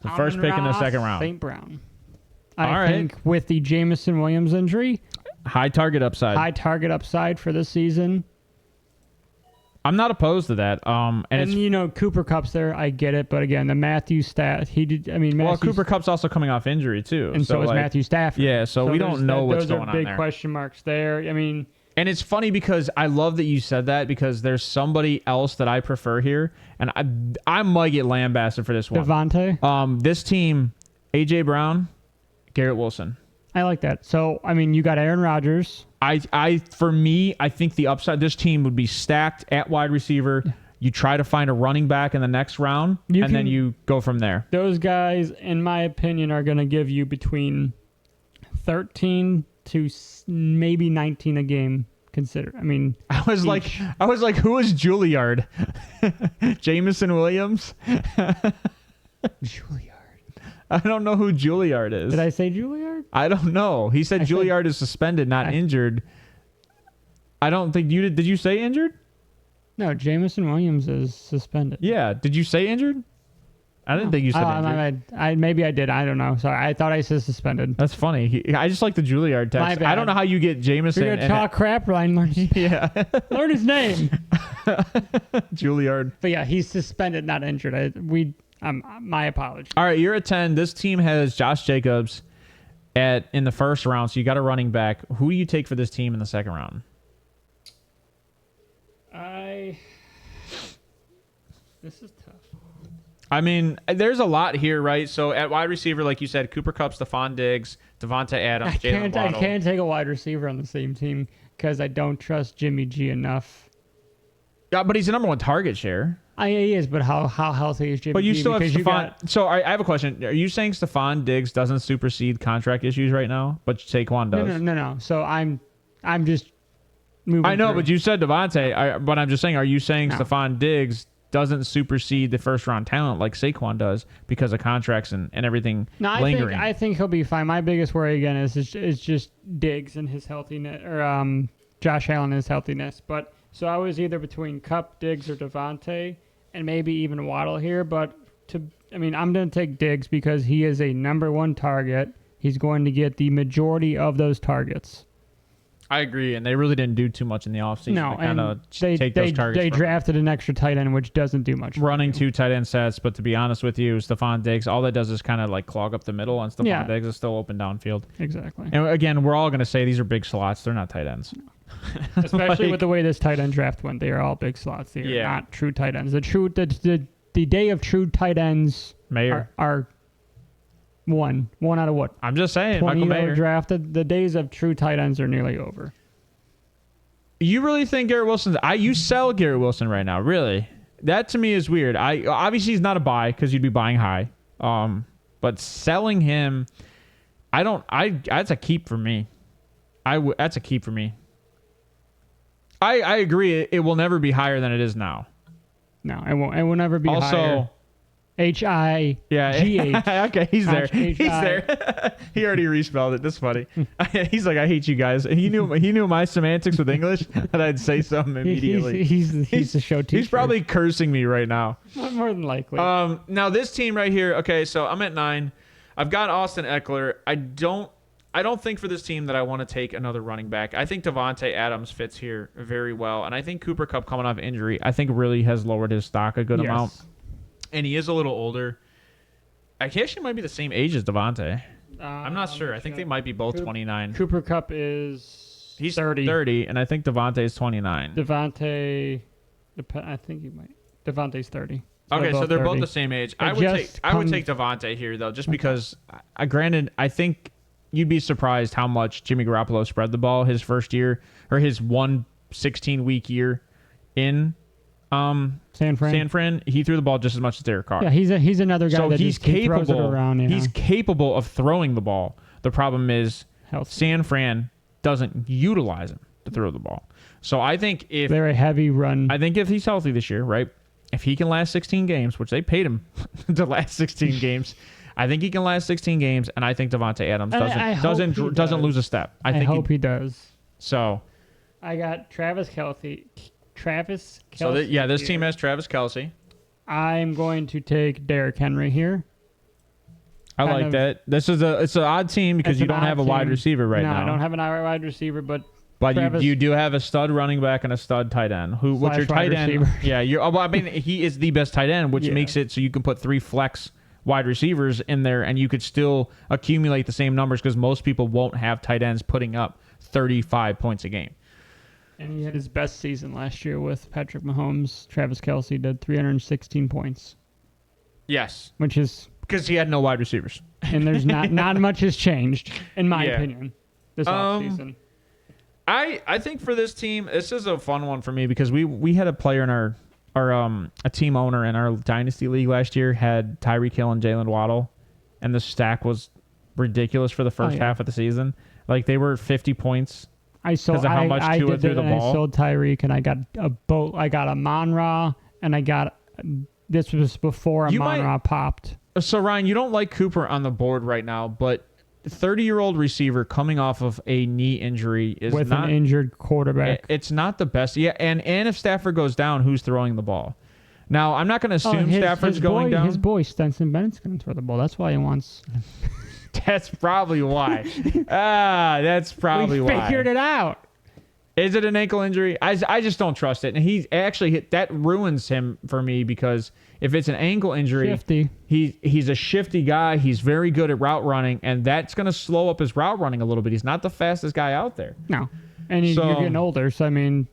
S1: The first pick in the second round.
S2: St. Brown. I think with the Jameson Williams injury.
S1: High target upside.
S2: High target upside for this season.
S1: I'm not opposed to that. And
S2: Cooper Kupp's there. I get it, but again, the Matthews stat.
S1: Cooper Kupp's also coming off injury too,
S2: and so is Matthew Stafford.
S1: Yeah, so we don't know what's going on there.
S2: Those are big question marks there.
S1: And it's funny because I love that you said that, because there's somebody else that I prefer here, and I might get lambasted for this one.
S2: Devontae.
S1: This team, AJ Brown, Garrett Wilson.
S2: I like that. So you got Aaron Rodgers.
S1: For me, I think the upside, this team would be stacked at wide receiver. You try to find a running back in the next round, then you go from there.
S2: Those guys, in my opinion, are going to give you between 13 to maybe 19 a game.
S1: I was like, who is Juilliard? Jameson Williams?
S2: Juilliard.
S1: I don't know who Juilliard is.
S2: Did I say Juilliard?
S1: I don't know. He said Juilliard is suspended, not injured. I don't think you did. Did you say injured?
S2: No, Jameson Williams is suspended.
S1: Yeah. Did you say injured? I didn't think you said injured.
S2: Maybe I did. I don't know. Sorry. I thought I said suspended.
S1: That's funny. I just like the Juilliard text. I don't know how you get Jameson.
S2: You're going to talk crap, Ryan. Learn his name.
S1: Juilliard.
S2: But yeah, he's suspended, not injured. My apologies.
S1: All right, you're at 10. This team has Josh Jacobs in the first round, so you got a running back. Who do you take for this team in the second round?
S2: This is tough.
S1: There's a lot here, right? So at wide receiver, like you said, Cooper Kupp, Stephon Diggs, Devonta Adams, Jalen Waddle.
S2: I can't take a wide receiver on the same team because I don't trust Jimmy G enough.
S1: Yeah, but he's the number 1 target share.
S2: He is, but how healthy is Jimmy G?
S1: But you still have Stephon. So I have a question. Are you saying Stephon Diggs doesn't supersede contract issues right now, but Saquon does?
S2: No. So I'm just moving.
S1: I know,
S2: through.
S1: but you said Devontae. But I'm just saying, are you saying Stephon Diggs doesn't supersede the first round talent like Saquon does because of contracts and everything lingering?
S2: I think he'll be fine. My biggest worry again is just Diggs and his healthiness, or Josh Allen and his healthiness. But so I was either between Kupp, Diggs, or Devontae, and maybe even Waddle here. But I'm going to take Diggs because he is a number 1 target. He's going to get the majority of those targets.
S1: I agree, and they really didn't do too much in the offseason.
S2: No,
S1: to kind of take those targets.
S2: They drafted an extra tight end, which doesn't do much.
S1: Running 2 tight end sets, but to be honest with you, Stephon Diggs, all that does is kind of like clog up the middle, and Stephon Diggs is still open downfield.
S2: Exactly.
S1: And again, we're all going to say these are big slots. They're not tight ends.
S2: Especially with the way this tight end draft went. They are all big slots. They are not true tight ends. The day of true tight ends are one out of what?
S1: I'm just saying.
S2: 20
S1: Michael Mayer
S2: drafted. The days of true tight ends are nearly over.
S1: You really think Garrett Wilson's... You sell Garrett Wilson right now, really? That to me is weird. Obviously, he's not a buy because you'd be buying high. But selling him, that's a keep for me. That's a keep for me. I agree. It will never be higher than it is now.
S2: No, it won't. It will never be higher. H-I-G-H.
S1: Yeah. Okay, he's there.
S2: H-I.
S1: He's there. He already respelled it. That's funny. He's like, I hate you guys. He knew my semantics with English, and I'd say something immediately.
S2: He's the show teacher.
S1: He's probably cursing me right now.
S2: More than likely.
S1: Now this team right here. Okay, so I'm at 9. I've got Austin Eckler. I don't think for this team that I want to take another running back. I think Devontae Adams fits here very well, and I think Cooper Kupp coming off injury, I think really has lowered his stock a good amount. And he is a little older. I guess he might be the same age as Devontae. I'm not sure. I think they might be both 29.
S2: Cooper Kupp is 30.
S1: 30, and I think Devontae is 29.
S2: Devontae's 30.
S1: Okay, so they're both the same age. I would take Devontae here, though, just because, granted, I think you'd be surprised how much Jimmy Garoppolo spread the ball his first year, or his 16-week year in San Fran. He threw the ball just as much as Derek Carr.
S2: Yeah, he's another guy that he's capable. Throws it around.
S1: He's capable of throwing the ball. The problem is San Fran doesn't utilize him to throw the ball. So I think if
S2: they're a heavy run,
S1: I think if he's healthy this year, right? If he can last 16 games, which they paid him to last 16 games, I think he can last 16 games, and I think Devontae Adams doesn't lose a step. I hope
S2: he does.
S1: So
S2: I got Travis Kelce.
S1: So this team has Travis Kelce.
S2: I'm going to take Derrick Henry here.
S1: I like that. It's an odd team because you don't have a wide receiver right now.
S2: No, I don't have an wide receiver, but
S1: you do have a stud running back and a stud tight end. What's your tight end? Yeah, he is the best tight end, which makes it so you can put 3 flex wide receivers in there, and you could still accumulate the same numbers because most people won't have tight ends putting up 35 points a game.
S2: And he had his best season last year with Patrick Mahomes. Travis Kelce did 316 points.
S1: Yes.
S2: Which is...
S1: because he had no wide receivers.
S2: And there's not much has changed, in my opinion, this offseason.
S1: I think for this team, this is a fun one for me because we had a player in our a team owner in our Dynasty League last year had Tyreek Hill and Jalen Waddle, and the stack was ridiculous for the first half of the season. Like, they were 50 points. I sold how much Tua threw the ball.
S2: I sold Tyreek, and I got a boat. I got a Mon-Ra, and I got this was before a Mon-Ra popped.
S1: So Ryan, you don't like Cooper on the board right now, but 30-year-old receiver coming off of a knee injury is
S2: with an injured quarterback.
S1: It's not the best. Yeah, and if Stafford goes down, who's throwing the ball? Now, I'm not going to assume Stafford's going down.
S2: His boy Stenson Bennett's going to throw the ball. That's why he wants.
S1: That's probably why. That's probably why.
S2: We figured it out.
S1: Is it an ankle injury? I just don't trust it. And he's actually that ruins him for me because if it's an ankle injury, he's a shifty guy. He's very good at route running, and that's going to slow up his route running a little bit. He's not the fastest guy out there.
S2: No. And you're getting older. So, I mean,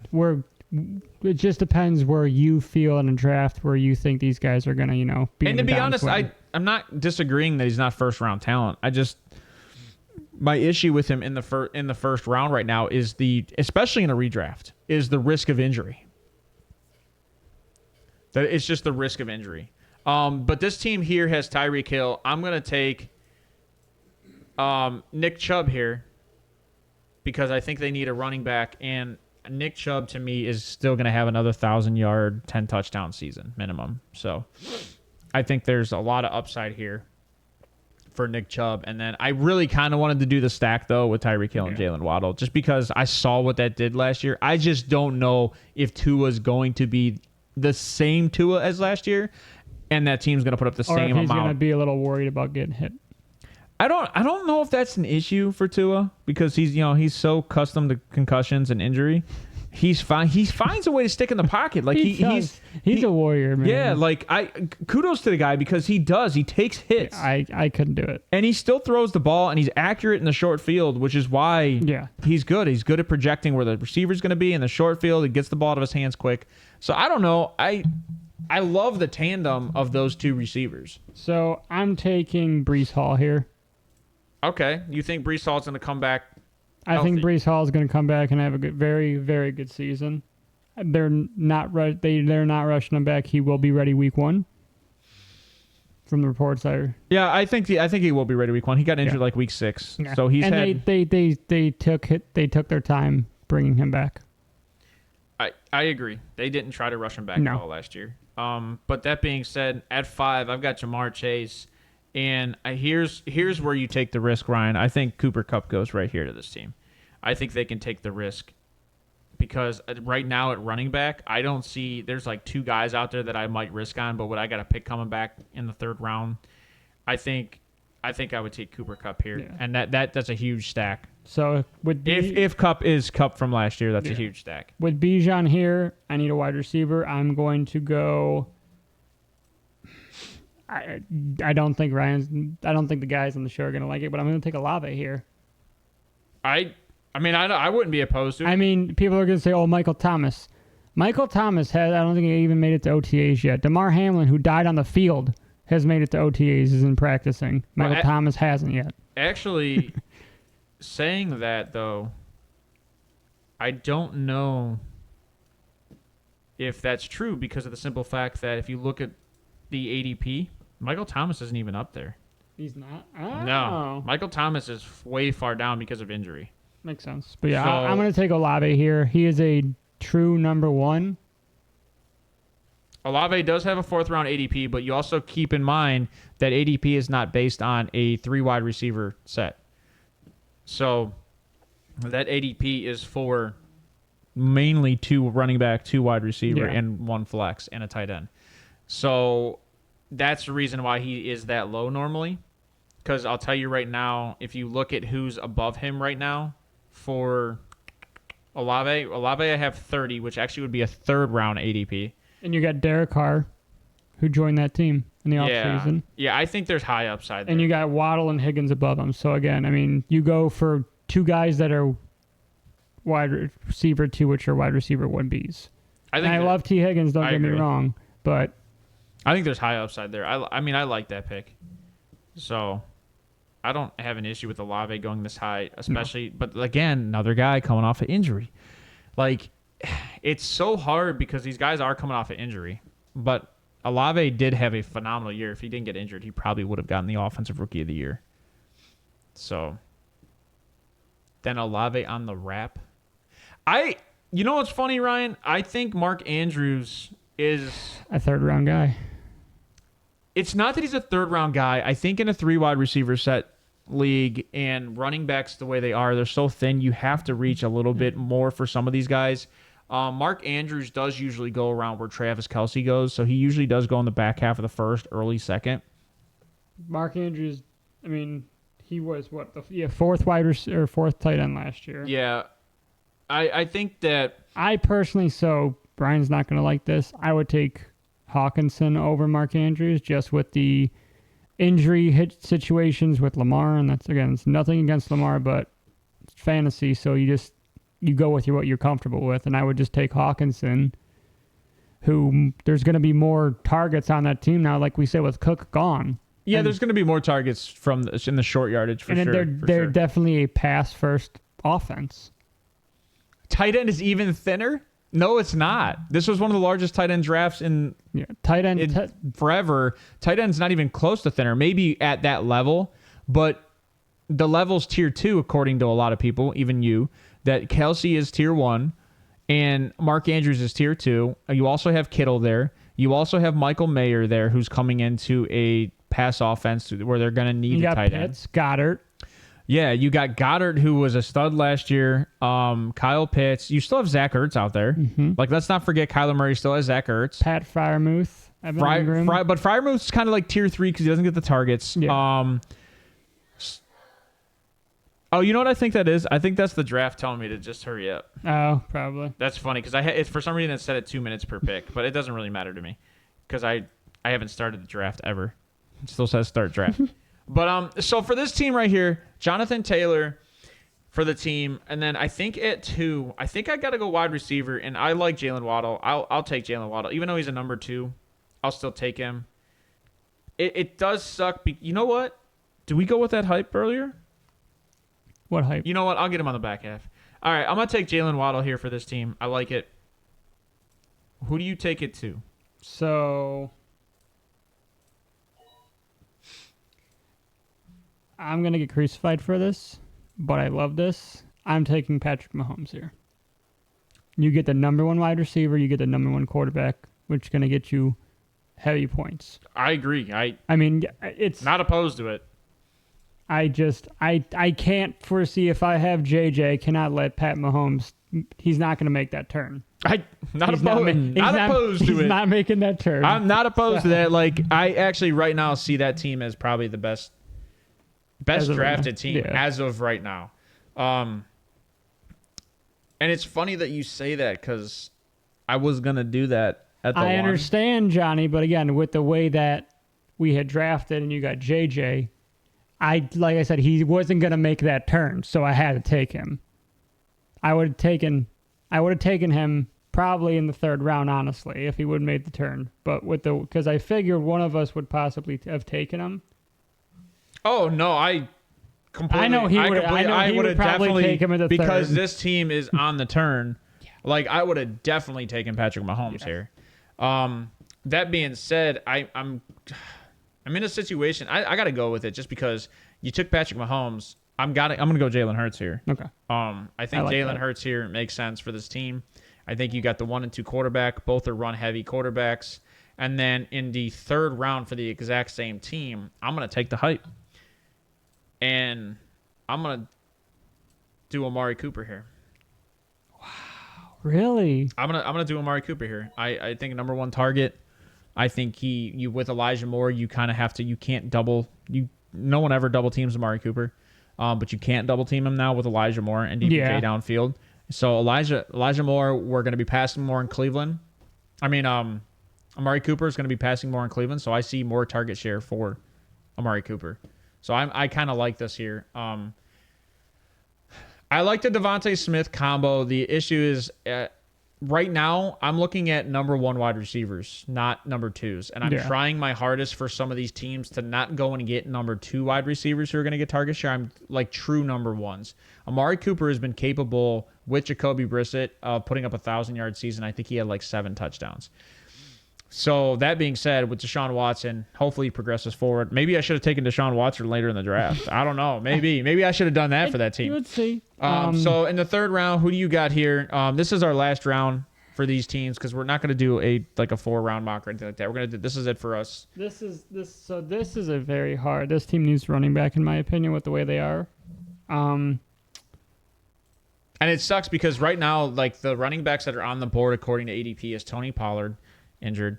S2: it just depends where you feel in a draft where you think these guys are going to, be.
S1: And to be honest, I'm not disagreeing that he's not first-round talent. My issue with him in the first round right now is especially in a redraft, is the risk of injury. That it's just the risk of injury. But this team here has Tyreek Hill. I'm going to take Nick Chubb here because I think they need a running back, and Nick Chubb to me is still going to have another 1,000-yard, 10-touchdown season minimum. So I think there's a lot of upside here for Nick Chubb. And then I really kind of wanted to do the stack, though, with Tyreek Hill and Jalen Waddle, just because I saw what that did last year. I just don't know if Tua's going to be the same Tua as last year, and that team's going to put up the same amount.
S2: Or if he's going to be a little worried about getting hit.
S1: I don't know if that's an issue for Tua because he's so accustomed to concussions and injury. He's fine. He finds a way to stick in the pocket. Like
S2: he's a warrior, man.
S1: Yeah, like kudos to the guy because he takes hits.
S2: I couldn't do it.
S1: And he still throws the ball and he's accurate in the short field, which is why he's good. He's good at projecting where the receiver's going to be in the short field. He gets the ball out of his hands quick. So I don't know. I love the tandem of those two receivers.
S2: So I'm taking Breece Hall here.
S1: Okay. You think Breece Hall's going to come back healthy?
S2: I think Breece Hall is going to come back and have a very, very good season. They're not rushing him back. He will be ready week 1. From the reports
S1: Yeah, I think he will be ready week 1. He got injured like week 6. Yeah. So
S2: they took their time bringing him back.
S1: I agree. They didn't try to rush him back at all last year. But that being said, at 5, I've got Jamar Chase. And here's where you take the risk, Ryan. I think Cooper Kupp goes right here to this team. I think they can take the risk because right now at running back, I don't see there's like 2 guys out there that I might risk on, but what I got to pick coming back in the 3rd round, I think I would take Cooper Kupp here, and that's a huge stack.
S2: So
S1: if Kupp is Kupp from last year, that's a huge stack.
S2: With Bijan here, I need a wide receiver. I'm going to go. I don't think the guys on the show are going to like it, but I'm going to take Olave here.
S1: I wouldn't be opposed to it.
S2: I mean, people are going to say, "Oh, Michael Thomas." Michael Thomas I don't think he even made it to OTAs yet. DeMar Hamlin, who died on the field, has made it to OTAs, isn't practicing. Michael Thomas hasn't yet.
S1: Actually, saying that though, I don't know if that's true because of the simple fact that if you look at the ADP, Michael Thomas isn't even up there.
S2: He's not? Oh.
S1: No. Michael Thomas is way far down because of injury.
S2: Makes sense. But yeah, I'm going to take Olave here. He is a true number 1.
S1: Olave does have a 4th round ADP, but you also keep in mind that ADP is not based on a 3 wide receiver set. So that ADP is for mainly 2 running back, 2 wide receiver, and 1 flex and a tight end. So that's the reason why he is that low normally. Because I'll tell you right now, if you look at who's above him right now for Olave I have 30, which actually would be a 3rd round ADP.
S2: And you got Derek Carr, who joined that team in the offseason.
S1: Yeah, I think there's high upside there.
S2: And you got Waddle and Higgins above him. So again, I mean, you go for 2 guys that are wide receiver 2, which are wide receiver 1Bs. I love T. Higgins, don't get me wrong, but
S1: I think there's high upside there. I mean, I like that pick. So I don't have an issue with Olave going this high, especially. No. But again, another guy coming off of injury. Like, it's so hard because these guys are coming off of injury. But Olave did have a phenomenal year. If he didn't get injured, he probably would have gotten the Offensive Rookie of the Year. So then Olave on the wrap. You know what's funny, Ryan? I think Mark Andrews is
S2: a 3rd round guy.
S1: It's not that he's a 3rd round guy. I think in a 3 wide receiver set league and running backs the way they are, they're so thin, you have to reach a little bit more for some of these guys. Mark Andrews does usually go around where Travis Kelce goes, so he usually does go in the back half of the 1st, early 2nd.
S2: Mark Andrews, I mean, he was 4th wide receiver or 4th tight end last year.
S1: Yeah. I think that
S2: I personally, so Brian's not going to like this, I would take Hawkinson over Mark Andrews just with the injury hit situations with Lamar, and that's, again, it's nothing against Lamar, but it's fantasy, so you go with what you're comfortable with, and I would just take Hawkinson, who there's going to be more targets on that team now, like we said, with Cook gone.
S1: Yeah, there's going to be more targets in the short yardage for sure.
S2: And they're definitely a pass-first offense.
S1: Tight end is even thinner? No, it's not. This was one of the largest tight end drafts in forever. Tight end's not even close to thinner. Maybe at that level, but the level's tier 2, according to a lot of people, even you, that Kelce is tier 1 and Mark Andrews is tier 2. You also have Kittle there. You also have Michael Mayer there, who's coming into a pass offense where they're going to need a tight end.
S2: Goddard.
S1: Yeah, you got Goddard, who was a stud last year. Kyle Pitts. You still have Zach Ertz out there. Mm-hmm. Like, let's not forget Kyler Murray still has Zach Ertz.
S2: Pat Freiermuth.
S1: But Freiermuth's kind of like tier 3 because he doesn't get the targets. Yeah. Oh, you know what I think that is? I think that's the draft telling me to just hurry up.
S2: Oh, probably.
S1: That's funny because it's for some reason it said it 2 minutes per pick, but it doesn't really matter to me because I haven't started the draft ever. It still says start draft. But so for this team right here, Jonathan Taylor for the team, and then I think at 2, I think I got to go wide receiver, and I like Jalen Waddle. I'll take Jalen Waddle, even though he's a number 2. I'll still take him. It does suck. You know what? Did we go with that hype earlier?
S2: What hype?
S1: You know what? I'll get him on the back half. All right, I'm going to take Jalen Waddle here for this team. I like it. Who do you take it to?
S2: So I'm going to get crucified for this, but I love this. I'm taking Patrick Mahomes here. You get the number 1 wide receiver. You get the number 1 quarterback, which is going to get you heavy points.
S1: I agree.
S2: I mean, it's
S1: not opposed to it.
S2: I can't foresee if I have JJ, cannot let Pat Mahomes. He's not going to make that turn.
S1: Not opposed to it.
S2: He's not making that turn.
S1: I'm not opposed to that. Like I actually right now see that team as probably the best drafted team as of right now. And it's funny that you say that because I was gonna do that at the.
S2: I understand, Johnny, but again, with the way that we had drafted and you got JJ. Like I said, he wasn't going to make that turn, so I had to take him. I would have taken him probably in the 3rd round, honestly, if he would have made the turn. But because I figured one of us would possibly have taken him.
S1: Oh no, I
S2: know he would probably take him in the
S1: because
S2: 3rd.
S1: This team is on the turn. Yeah. Like I would have definitely taken Patrick Mahomes here. That being said, I'm in a situation. I got to go with it just because you took Patrick Mahomes. I'm gonna go Jalen Hurts here.
S2: Okay.
S1: I think Jalen Hurts here makes sense for this team. I think you got the 1 and 2 quarterback. Both are run heavy quarterbacks. And then in the 3rd round for the exact same team, I'm gonna take the hype, and I'm gonna do Amari Cooper here.
S2: Wow, really?
S1: I'm gonna do Amari Cooper here. I think number 1 target. I think you with Elijah Moore, you kind of have to. You can't double. No one ever double teams Amari Cooper, but you can't double team him now with Elijah Moore and DPJ downfield. So Elijah Moore, we're going to be passing more in Cleveland. I mean, Amari Cooper is going to be passing more in Cleveland, so I see more target share for Amari Cooper. So I kind of like this here. I like the Devontae Smith combo. The issue is. Right now, I'm looking at number 1 wide receivers, not number 2s. And I'm trying my hardest for some of these teams to not go and get number 2 wide receivers who are going to get target share. I'm like true number 1s. Amari Cooper has been capable with Jacoby Brissett of putting up a 1,000-yard season. I think he had like 7 touchdowns. So that being said, with Deshaun Watson, hopefully he progresses forward. Maybe I should have taken Deshaun Watson later in the draft. I don't know. Maybe I should have done that for that team.
S2: Let's see.
S1: So in the 3rd round, who do you got here? This is our last round for these teams because we're not going to do a 4-round mock or anything like that. We're going to do this is it for us.
S2: This is a very hard. This team needs running back in my opinion with the way they are.
S1: And it sucks because right now, like the running backs that are on the board according to ADP is Tony Pollard, injured,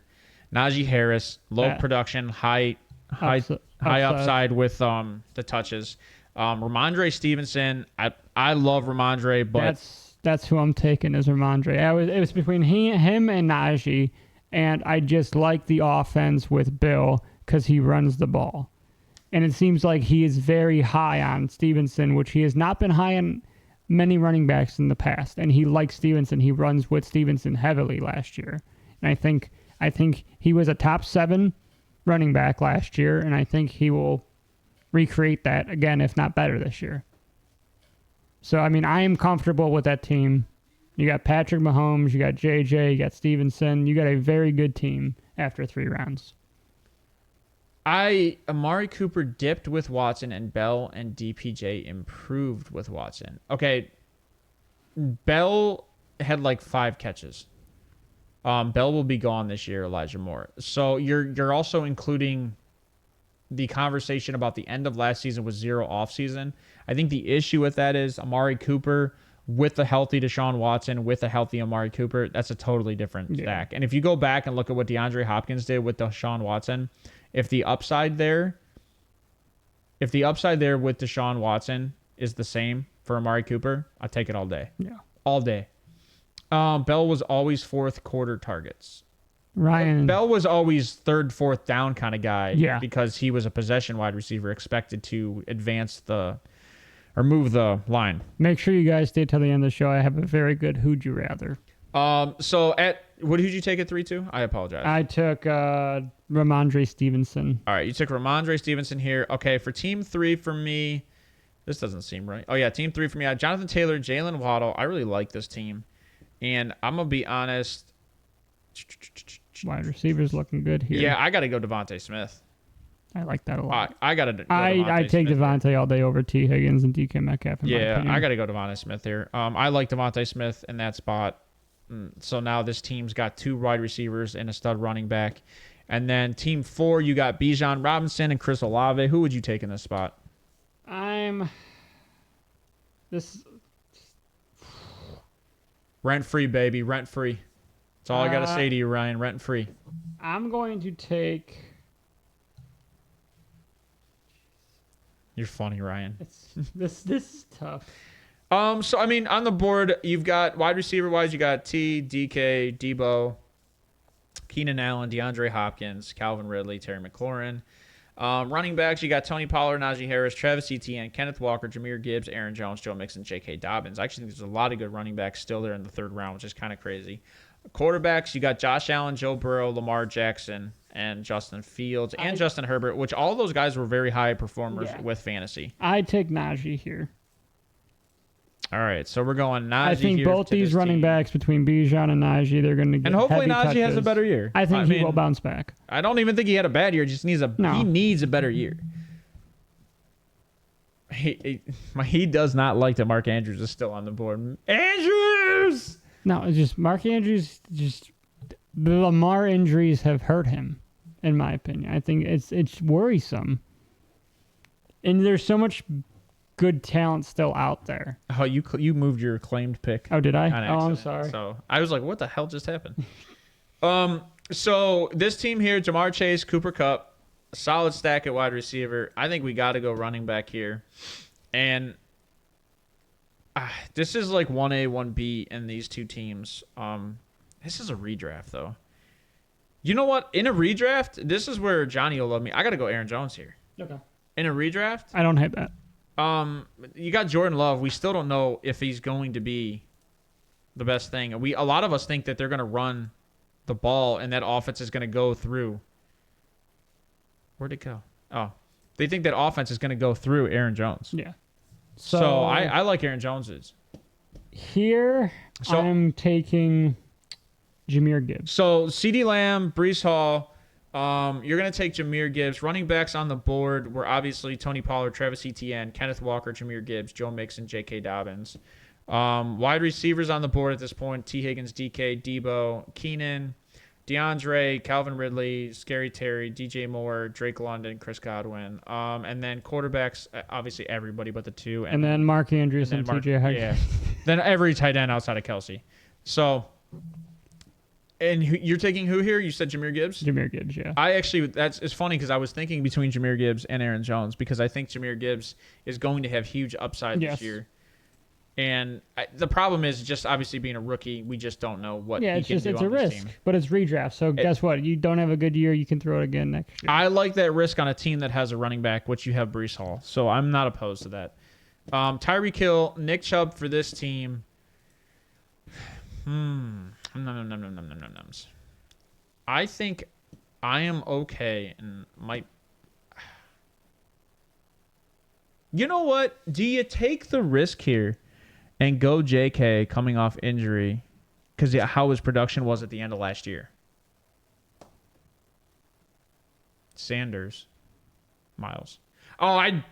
S1: Najee Harris, low production, high upside with the touches. Ramondre Stevenson, I love Ramondre, but
S2: that's who I'm taking as Ramondre. It was between him and Najee, and I just like the offense with Bill because he runs the ball, and it seems like he is very high on Stevenson, which he has not been high on many running backs in the past, and he likes Stevenson. He runs with Stevenson heavily last year. And I think he was a top 7 running back last year, and I think he will recreate that again, if not better, this year. So, I mean, I am comfortable with that team. You got Patrick Mahomes, you got JJ, you got Stevenson. You got a very good team after 3 rounds.
S1: Amari Cooper dipped with Watson, and Bell and DPJ improved with Watson. Okay, Bell had like 5 catches. Bell will be gone this year, Elijah Moore. So you're also including the conversation about the end of last season was 0 offseason. I think the issue with that is Amari Cooper with a healthy Deshaun Watson, with a healthy Amari Cooper, that's a totally different stack. And if you go back and look at what DeAndre Hopkins did with Deshaun Watson, if the upside there with Deshaun Watson is the same for Amari Cooper, I take it all day.
S2: Yeah.
S1: All day. Bell was always fourth quarter targets.
S2: Ryan.
S1: Bell was always third, fourth down kind of guy.
S2: Yeah.
S1: Because he was a possession wide receiver expected to move the line.
S2: Make sure you guys stay till the end of the show. I have a very good who'd you rather.
S1: So what did you take at 3-2? I apologize.
S2: I took Ramondre Stevenson.
S1: All right, you took Ramondre Stevenson here. Okay, for team 3 for me, this doesn't seem right. Oh yeah, team 3 for me. I had Jonathan Taylor, Jalen Waddle. I really like this team, and I'm gonna be honest.
S2: Wide receivers looking good here.
S1: Yeah, I got to go Devontae Smith.
S2: I like that a lot.
S1: I got to.
S2: I take Devontae all day over T. Higgins and DK Metcalf.
S1: Yeah, I got to go Devontae Smith here. I like Devontae Smith in that spot. So now this team's got 2 wide receivers and a stud running back. And then team 4, you got Bijan Robinson and Chris Olave. Who would you take in this spot? Rent free, baby. Rent free. That's all I got to say to you, Ryan. Rent free.
S2: I'm going to take...
S1: You're funny, Ryan.
S2: This is tough.
S1: So I mean, on the board, you've got wide receiver wise, you got T, DK, Debo, Keenan Allen, DeAndre Hopkins, Calvin Ridley, Terry McLaurin. Running backs, you got Tony Pollard, Najee Harris, Travis Etienne, Kenneth Walker, Jahmyr Gibbs, Aaron Jones, Joe Mixon, J.K. Dobbins. I actually think there's a lot of good running backs still there in the 3rd round, which is kind of crazy. Quarterbacks, you got Josh Allen, Joe Burrow, Lamar Jackson, and Justin Fields, and Justin Herbert, which all those guys were very high performers with fantasy.
S2: I take Najee here.
S1: All right, so we're going Najee.
S2: I think both these running backs between Bijan and Najee, they're going to get
S1: and hopefully
S2: heavy
S1: Najee
S2: touches.
S1: has a better year.
S2: I think he will bounce back.
S1: I don't even think he had a bad year. Just needs he needs a better year. He does not like that Mark Andrews is still on the board. Andrews!
S2: No, it's just Mark Andrews. Just the Lamar injuries have hurt him, in my opinion. I think it's worrisome, and there's so much good talent still out there.
S1: Oh, you moved your claimed pick.
S2: Oh, did I?
S1: Oh,
S2: I'm sorry.
S1: So I was like, what the hell just happened? So this team here, Jamar Chase, Cooper Kupp, a solid stack at wide receiver. I think we got to go running back here, and this is like 1A, 1B in these two teams. This is a redraft though. You know what? In a redraft, this is where Johnny will love me. I got to go Aaron Jones here.
S2: Okay.
S1: In a redraft,
S2: I don't hate that.
S1: You got Jordan Love. We still don't know if he's going to be the best thing. A lot of us think that they're going to run the ball and that offense is going to go through. Where'd it go? Oh, they think that offense is going to go through Aaron Jones.
S2: Yeah.
S1: So I like Aaron Jones's.
S2: Here, I'm taking Jahmyr Gibbs.
S1: So CeeDee Lamb, Breece Hall. You're going to take Jahmyr Gibbs. Running backs on the board were obviously Tony Pollard, Travis Etienne, Kenneth Walker, Jahmyr Gibbs, Joe Mixon, J.K. Dobbins. Wide receivers on the board at this point, T. Higgins, DK, Debo, Keenan, DeAndre, Calvin Ridley, Scary Terry, DJ Moore, Drake London, Chris Godwin. And then quarterbacks, obviously everybody but the 2.
S2: And then Mark Andrews and TJ Hugg.
S1: Yeah. Then every tight end outside of Kelsey. So... And you're taking who here? You said Jahmyr Gibbs?
S2: Jahmyr Gibbs, yeah.
S1: It's funny because I was thinking between Jahmyr Gibbs and Aaron Jones because I think Jahmyr Gibbs is going to have huge upside this year. And the problem is just obviously being a rookie, we just don't know what he can do on this team.
S2: It's a risk, but it's redraft. So guess what? You don't have a good year, you can throw it again next year.
S1: I like that risk on a team that has a running back, which you have Breece Hall. So I'm not opposed to that. Tyreek Hill, Nick Chubb for this team. I think I am okay and might. You know what? Do you take the risk here and go JK coming off injury because how his production was at the end of last year? Sanders, Miles. Oh, I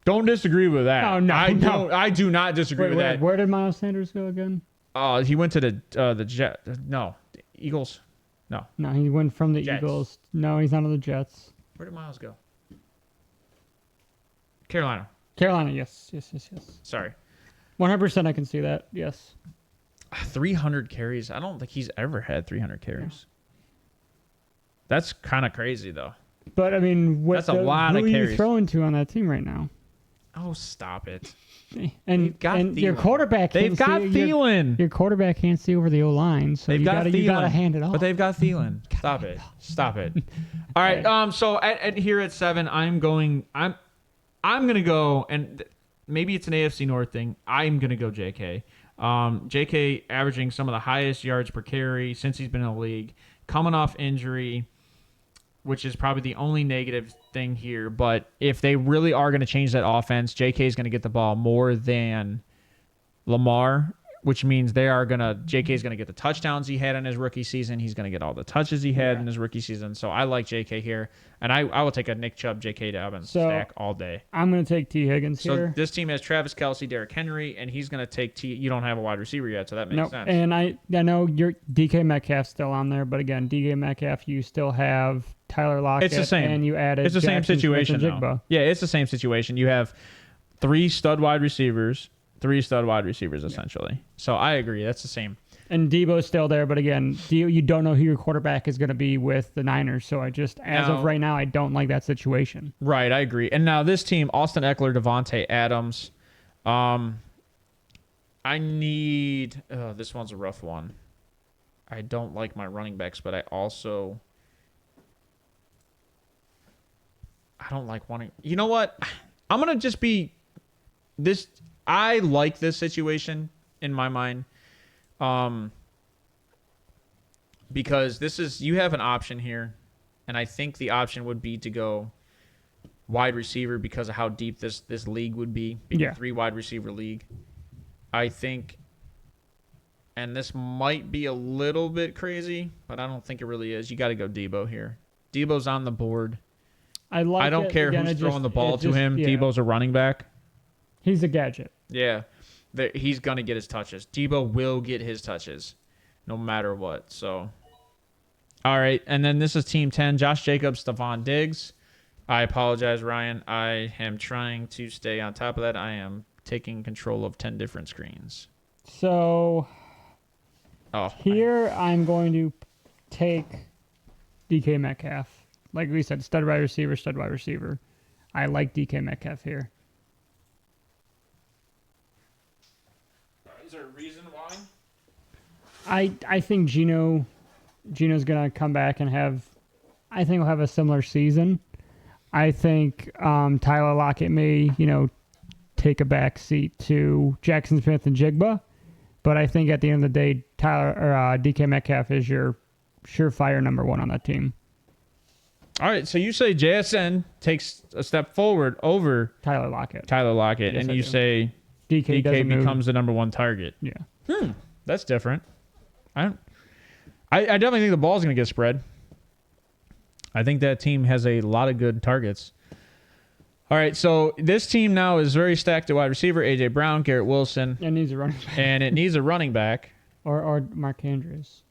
S1: don't disagree with that.
S2: Oh, no,
S1: I do not disagree with that.
S2: Where did Miles Sanders go again?
S1: He went to the Jets. No, the Eagles. No,
S2: he went from the
S1: Jets.
S2: Eagles. No, he's not on the Jets.
S1: Where did Miles go? Carolina.
S2: Yes.
S1: Sorry.
S2: 100% I can see that, yes.
S1: 300 carries. I don't think he's ever had 300 carries. That's kind of crazy, though.
S2: But, I mean,
S1: that's a lot of carries.
S2: Who are you throwing to on that team right now?
S1: Oh, stop it.
S2: And your quarterback
S1: They've got Thielen.
S2: Your quarterback can't see over the O-line, so you got to hand it off.
S1: But they've got Thielen. Stop it. All right. So at here at 7, I'm going to go, and maybe it's an AFC North thing. I'm going to go JK. JK averaging some of the highest yards per carry since he's been in the league, coming off injury, which is probably the only negative thing here. But if they really are going to change that offense, JK is going to get the ball more than Lamar, which means JK is going to get the touchdowns he had in his rookie season. He's going to get all the touches he had in his rookie season. So I like JK here. And I will take a Nick Chubb, JK Dobbins stack all day.
S2: I'm going to take T. Higgins here.
S1: So this team has Travis Kelce, Derrick Henry, and he's going to take You don't have a wide receiver yet, so that makes sense.
S2: And I know your DK Metcalf's still on there, but again, DK Metcalf, you still have Tyler Lockett.
S1: It's the same.
S2: And you added
S1: It's the same situation, though. Yeah, it's the same situation. You have 3 stud wide receivers, essentially. So I agree. That's the same.
S2: And Debo's still there, but again, you don't know who your quarterback is going to be with the Niners. So of right now, I don't like that situation.
S1: Right, I agree. And now this team, Austin Eckler, Devontae Adams. I need... this one's a rough one. I don't like my running backs, but I don't like wanting... You know what? I'm going to just be... I like this situation in my mind. Because you have an option here, and I think the option would be to go wide receiver because of how deep this league would be, being a 3 wide receiver league. I think, and this might be a little bit crazy, but I don't think it really is. You got to go Debo here. Debo's on the board. I don't care who's throwing the ball to him. Yeah. Debo's a running back.
S2: He's a gadget.
S1: Yeah. He's going to get his touches. Debo will get his touches no matter what. So, all right. And then this is Team 10. Josh Jacobs, Stephon Diggs. I apologize, Ryan. I am trying to stay on top of that. I am taking control of 10 different screens.
S2: So, I'm going to take DK Metcalf. Like we said, stud wide receiver. I like DK Metcalf here.
S1: Is there a reason why?
S2: I think Gino's gonna come back and he'll have a similar season. I think Tyler Lockett may, take a back seat to Jackson Smith and Jigba, but I think at the end of the day, DK Metcalf is your surefire number 1 on that team.
S1: All right, so you say JSN takes a step forward over
S2: Tyler Lockett,
S1: yes, and you say DK becomes the number 1 target.
S2: Yeah.
S1: That's different. I definitely think the ball's going to get spread. I think that team has a lot of good targets. All right, so this team now is very stacked at wide receiver. A.J. Brown, Garrett Wilson.
S2: It needs a running back.
S1: And it needs a running back.
S2: Or Mark Andrews.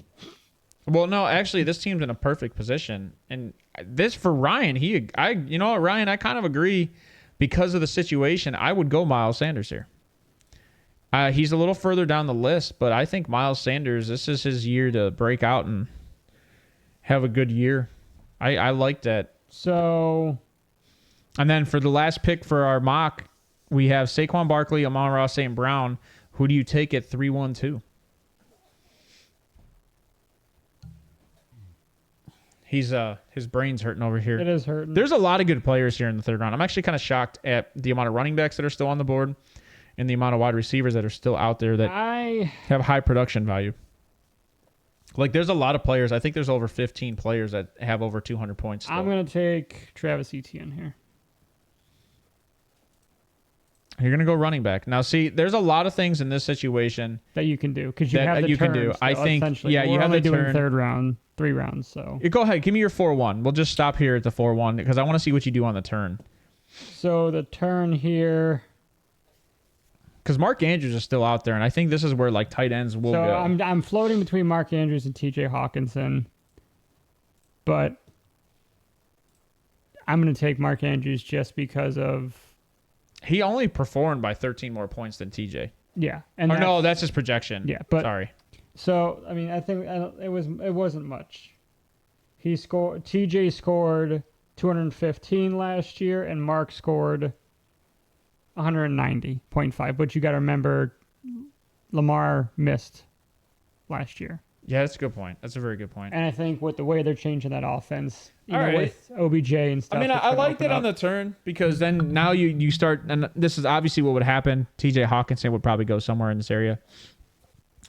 S1: Well, no, actually, this team's in a perfect position. And this for Ryan, you know what, Ryan, I kind of agree because of the situation. I would go Miles Sanders here. He's a little further down the list, but I think Miles Sanders, this is his year to break out and have a good year. I like that.
S2: So,
S1: and then for the last pick for our mock, we have Saquon Barkley, Amon-Ra St. Brown. Who do you take at 3-1-2? His brain's hurting over here.
S2: It is hurting.
S1: There's a lot of good players here in the 3rd round. I'm actually kind of shocked at the amount of running backs that are still on the board and the amount of wide receivers that are still out there that have high production value. Like, there's a lot of players. I think there's over 15 players that have over 200 points still.
S2: I'm going to take Travis Etienne here.
S1: You're going to go running back. Now, see, there's a lot of things in this situation
S2: that you can do because you have the turn. Can do.
S1: I think, you have the turn.
S2: 3rd round, 3 rounds. So
S1: go ahead, give me your 4-1. We'll just stop here at the 4-1 because I want to see what you do on the turn.
S2: So the turn here,
S1: because Mark Andrews is still out there, and I think this is where like tight ends will go.
S2: So I'm floating between Mark Andrews and T.J. Hawkinson, but I'm going to take Mark Andrews just because of.
S1: He only performed by 13 more points than TJ.
S2: Yeah,
S1: no, that's his projection.
S2: Yeah, but
S1: sorry.
S2: So I mean, I think it wasn't much. TJ scored 215 last year, and Mark scored 190.5. But you got to remember, Lamar missed last year.
S1: Yeah, that's a good point. That's a very good point.
S2: And I think with the way they're changing that offense,
S1: All
S2: with OBJ and stuff.
S1: I mean, I liked it on the turn because then now you start, and this is obviously what would happen. TJ Hawkinson would probably go somewhere in this area.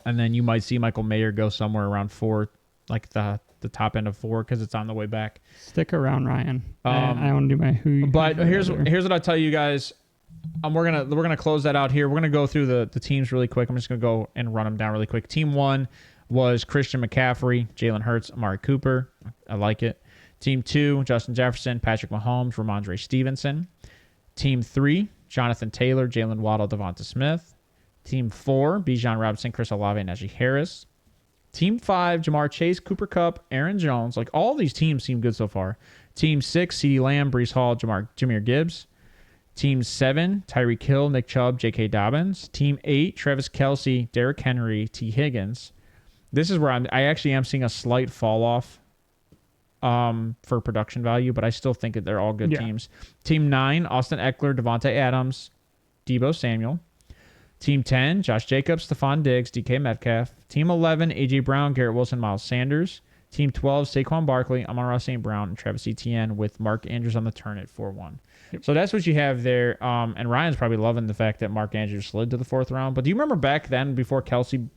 S1: And then you might see Michael Mayer go somewhere around 4, like the top end of 4 because it's on the way back.
S2: Stick around, Ryan. I want to do my who.
S1: But here's what I tell you guys. We're gonna close that out here. We're gonna go through the teams really quick. I'm just gonna go and run them down really quick. Team 1 was Christian McCaffrey, Jalen Hurts, Amari Cooper. I like it. Team 2, Justin Jefferson, Patrick Mahomes, Ramondre Stevenson. Team 3, Jonathan Taylor, Jalen Waddle, Devonta Smith. Team 4, Bijan Robinson, Chris Olave, Najee Harris. Team 5, Jamar Chase, Cooper Kupp, Aaron Jones. Like, all these teams seem good so far. Team 6, CeeDee Lamb, Breece Hall, Jahmyr Gibbs. Team 7, Tyreek Hill, Nick Chubb, J.K. Dobbins. Team 8, Travis Kelce, Derrick Henry, T. Higgins. This is where I actually am seeing a slight fall off for production value, but I still think that they're all good teams. Team 9, Austin Eckler, Devontae Adams, Deebo Samuel. Team 10, Josh Jacobs, Stephon Diggs, DK Metcalf. Team 11, A.J. Brown, Garrett Wilson, Miles Sanders. Team 12, Saquon Barkley, Amon-Ra St. Brown, and Travis Etienne with Mark Andrews on the turn at 4-1. Yep. So that's what you have there. And Ryan's probably loving the fact that Mark Andrews slid to the 4th round. But do you remember back then before Kelce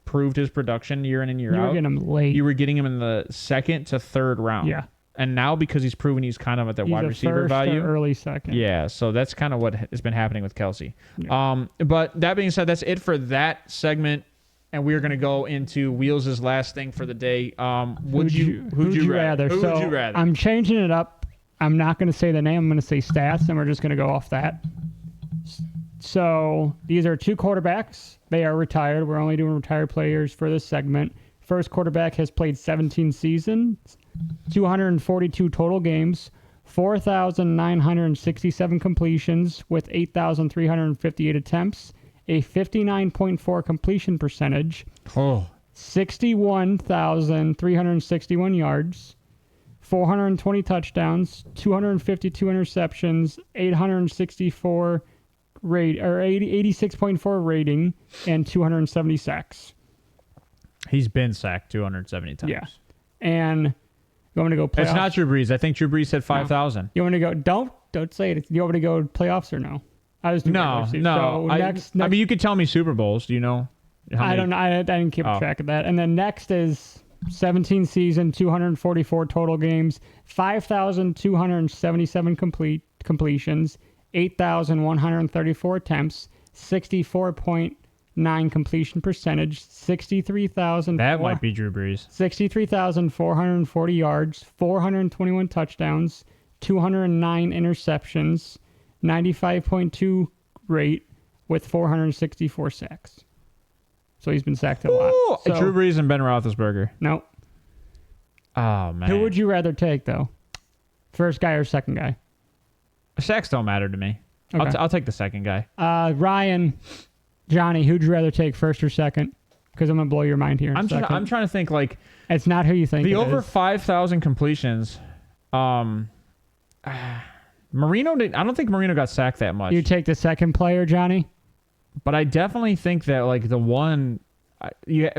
S1: proved his production year in and year out?
S2: You were getting him late.
S1: You were getting him in the 2nd to 3rd round.
S2: Yeah.
S1: And now because he's proven he's kind of at that wide receiver value.
S2: Early 2nd.
S1: Yeah, so that's kind of what has been happening with Kelce.
S2: Yeah.
S1: But that being said, that's it for that segment. And we're going to go into Wheels' last thing for the day. Who'd you rather? Who would you rather?
S2: I'm changing it up. I'm not going to say the name. I'm going to say stats, and we're just going to go off that. So these are 2 quarterbacks. They are retired. We're only doing retired players for this segment. First quarterback has played 17 seasons, 242 total games, 4,967 completions with 8,358 attempts, a 59.4 completion percentage, 61,361 yards, 420 touchdowns, 252 interceptions, 86.4 rating, and 270 sacks.
S1: He's been sacked 270 times.
S2: Yeah. And you want me to go playoffs?
S1: It's not Drew Brees. I think Drew Brees said 5,000.
S2: No. You want me to go? Don't say it. You want me to go playoffs or no? I was
S1: no.
S2: So
S1: I mean, you could tell me Super Bowls. Do you know?
S2: I don't know. I didn't keep track of that. And then next is 17 season, 244 total games, 5,277 completions, 8,134 attempts, 64.9 completion percentage, 63,000.
S1: That might be Drew Brees.
S2: 63,440 yards, 421 touchdowns, 209 interceptions, 95.2 rate with 464 sacks. So he's been sacked a lot. So,
S1: Drew Brees and Ben Roethlisberger.
S2: No.
S1: Oh, man.
S2: Who would you rather take, though? First guy or second guy?
S1: Sacks don't matter to me.
S2: Okay.
S1: I'll take the second guy.
S2: Ryan, Johnny, who'd you rather take, first or second? Because I'm going to blow your mind here in a second.
S1: I'm trying to think, like...
S2: It's not who you think
S1: the over 5,000 completions... Marino did. I don't think Marino got sacked that much.
S2: You take the second player, Johnny?
S1: But I definitely think that like the one, the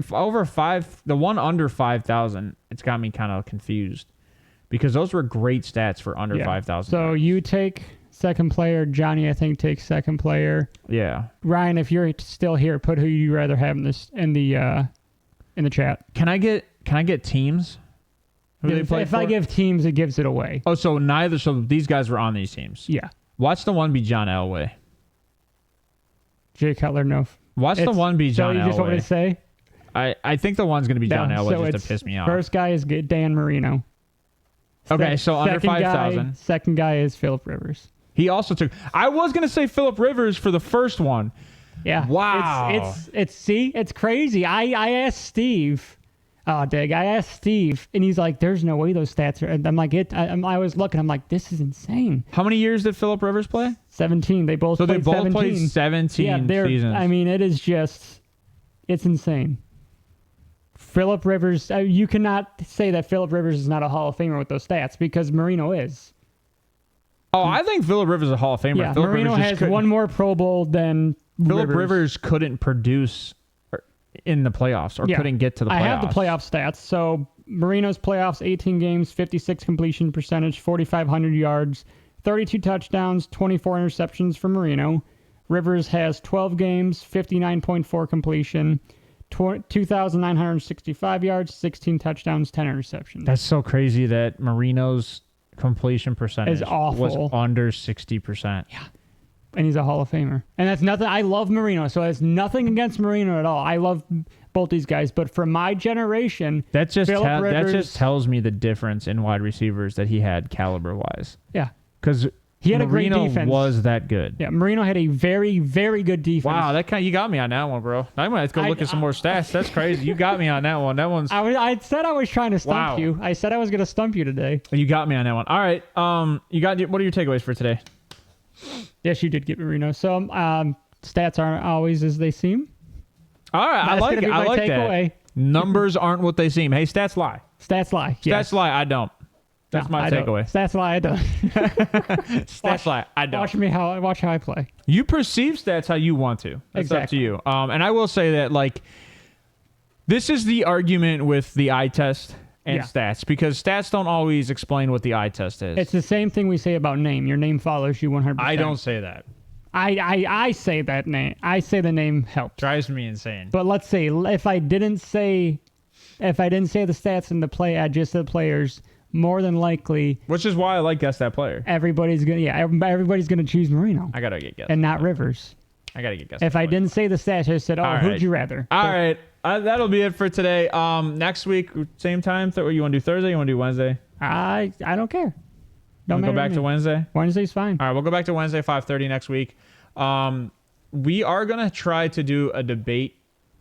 S1: one under 5,000, it's got me kind of confused because those were great stats for under 5,000.
S2: So you take second player, Johnny. I think takes second player.
S1: Yeah.
S2: Ryan, if you're still here, put who you rather have in the chat.
S1: Can I get teams?
S2: If I give teams, it gives it away.
S1: Oh, so these guys were on these teams.
S2: Yeah.
S1: Watch the one be John Elway.
S2: Jay Cutler, no.
S1: Watch the one be John Elway.
S2: So you just want me to say?
S1: I think the one's going to be John Elway just to piss me off.
S2: First guy is Dan Marino.
S1: Okay, so under 5,000.
S2: Second guy is Phillip Rivers.
S1: He also took... I was going to say Phillip Rivers for the first one.
S2: Yeah.
S1: Wow.
S2: It's crazy. I asked Steve... Oh, Dig. I asked Steve, and he's like, there's no way those stats are... And I'm like, I was looking. I'm like, this is insane.
S1: How many years did Phillip Rivers play?
S2: 17. They both played 17.
S1: Played 17 seasons.
S2: I mean, it is just... It's insane. Phillip Rivers... you cannot say that Phillip Rivers is not a Hall of Famer with those stats, because Marino is.
S1: Oh, I think Phillip Rivers is a Hall of Famer.
S2: Yeah,
S1: Phillip
S2: Marino
S1: Rivers
S2: has one more Pro Bowl than
S1: Phillip Rivers couldn't produce in the playoffs or couldn't get to the playoffs.
S2: I have the playoff stats. So Marino's playoffs, 18 games, 56 completion percentage, 4,500 yards, 32 touchdowns, 24 interceptions for Marino. Rivers has 12 games, 59.4 completion, 2,965 yards, 16 touchdowns, 10 interceptions.
S1: That's so crazy that Marino's completion percentage was under 60%.
S2: Yeah. And he's a Hall of Famer. And that's nothing. I love Marino, so it's nothing against Marino at all. I love both these guys. But for my generation,
S1: that just tells me the difference in wide receivers that he had caliber-wise.
S2: Yeah.
S1: Because
S2: he had
S1: Marino
S2: a great defense.
S1: Was that good.
S2: Yeah, Marino had a very, very good defense.
S1: Wow, you got me on that one, bro. Now I'm going to have to go look at some more stats. That's crazy. You got me on that one. That one's...
S2: I said I was trying to stump you. I said I was going to stump you today.
S1: You got me on that one. All right. What are your takeaways for today?
S2: Yes, you did get Marino. So stats aren't always as they seem.
S1: All right, I like it. I like that. Numbers aren't what they seem. Hey, stats lie.
S2: Stats lie.
S1: Stats lie. I don't. That's my takeaway.
S2: Stats lie. I don't.
S1: Stats lie. I don't.
S2: Watch how I play.
S1: You perceive stats how you want to. That's
S2: exactly.
S1: up to you. And I will say that this is the argument with the eye test and stats, because stats don't always explain what the eye test is.
S2: It's the same thing we say about name. Your name follows you 100%.
S1: I don't say that.
S2: I say that name. I say the name helps.
S1: Drives me insane.
S2: But let's say if I didn't say the stats in the play, I just said players, more than likely,
S1: which is why I like guess that player.
S2: Everybody's gonna choose Marino.
S1: I gotta get guess
S2: and not Rivers.
S1: I gotta get guess.
S2: If I didn't say the stats, I just said, who'd you rather?
S1: All right. That'll be it for today. Next week, same time. You want to do Thursday? You want to do Wednesday?
S2: I don't care.
S1: Don't go back to Wednesday?
S2: Wednesday's fine.
S1: All right, we'll go back to Wednesday, 5:30 next week. We are going to try to do a debate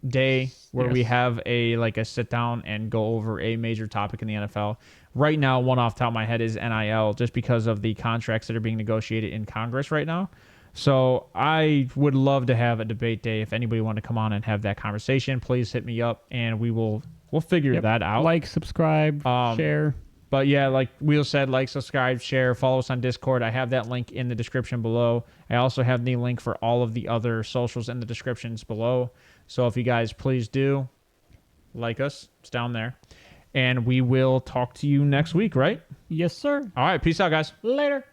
S1: day where we have a sit down and go over a major topic in the NFL. Right now, one off the top of my head is NIL, just because of the contracts that are being negotiated in Congress right now. So I would love to have a debate day. If anybody want to come on and have that conversation, please hit me up and we'll figure that out.
S2: Like, subscribe, share.
S1: But yeah, like Wheel said, like, subscribe, share, follow us on Discord. I have that link in the description below. I also have the link for all of the other socials in the descriptions below. So if you guys please do like us, it's down there. And we will talk to you next week, right?
S2: Yes, sir.
S1: All right. Peace out, guys.
S2: Later.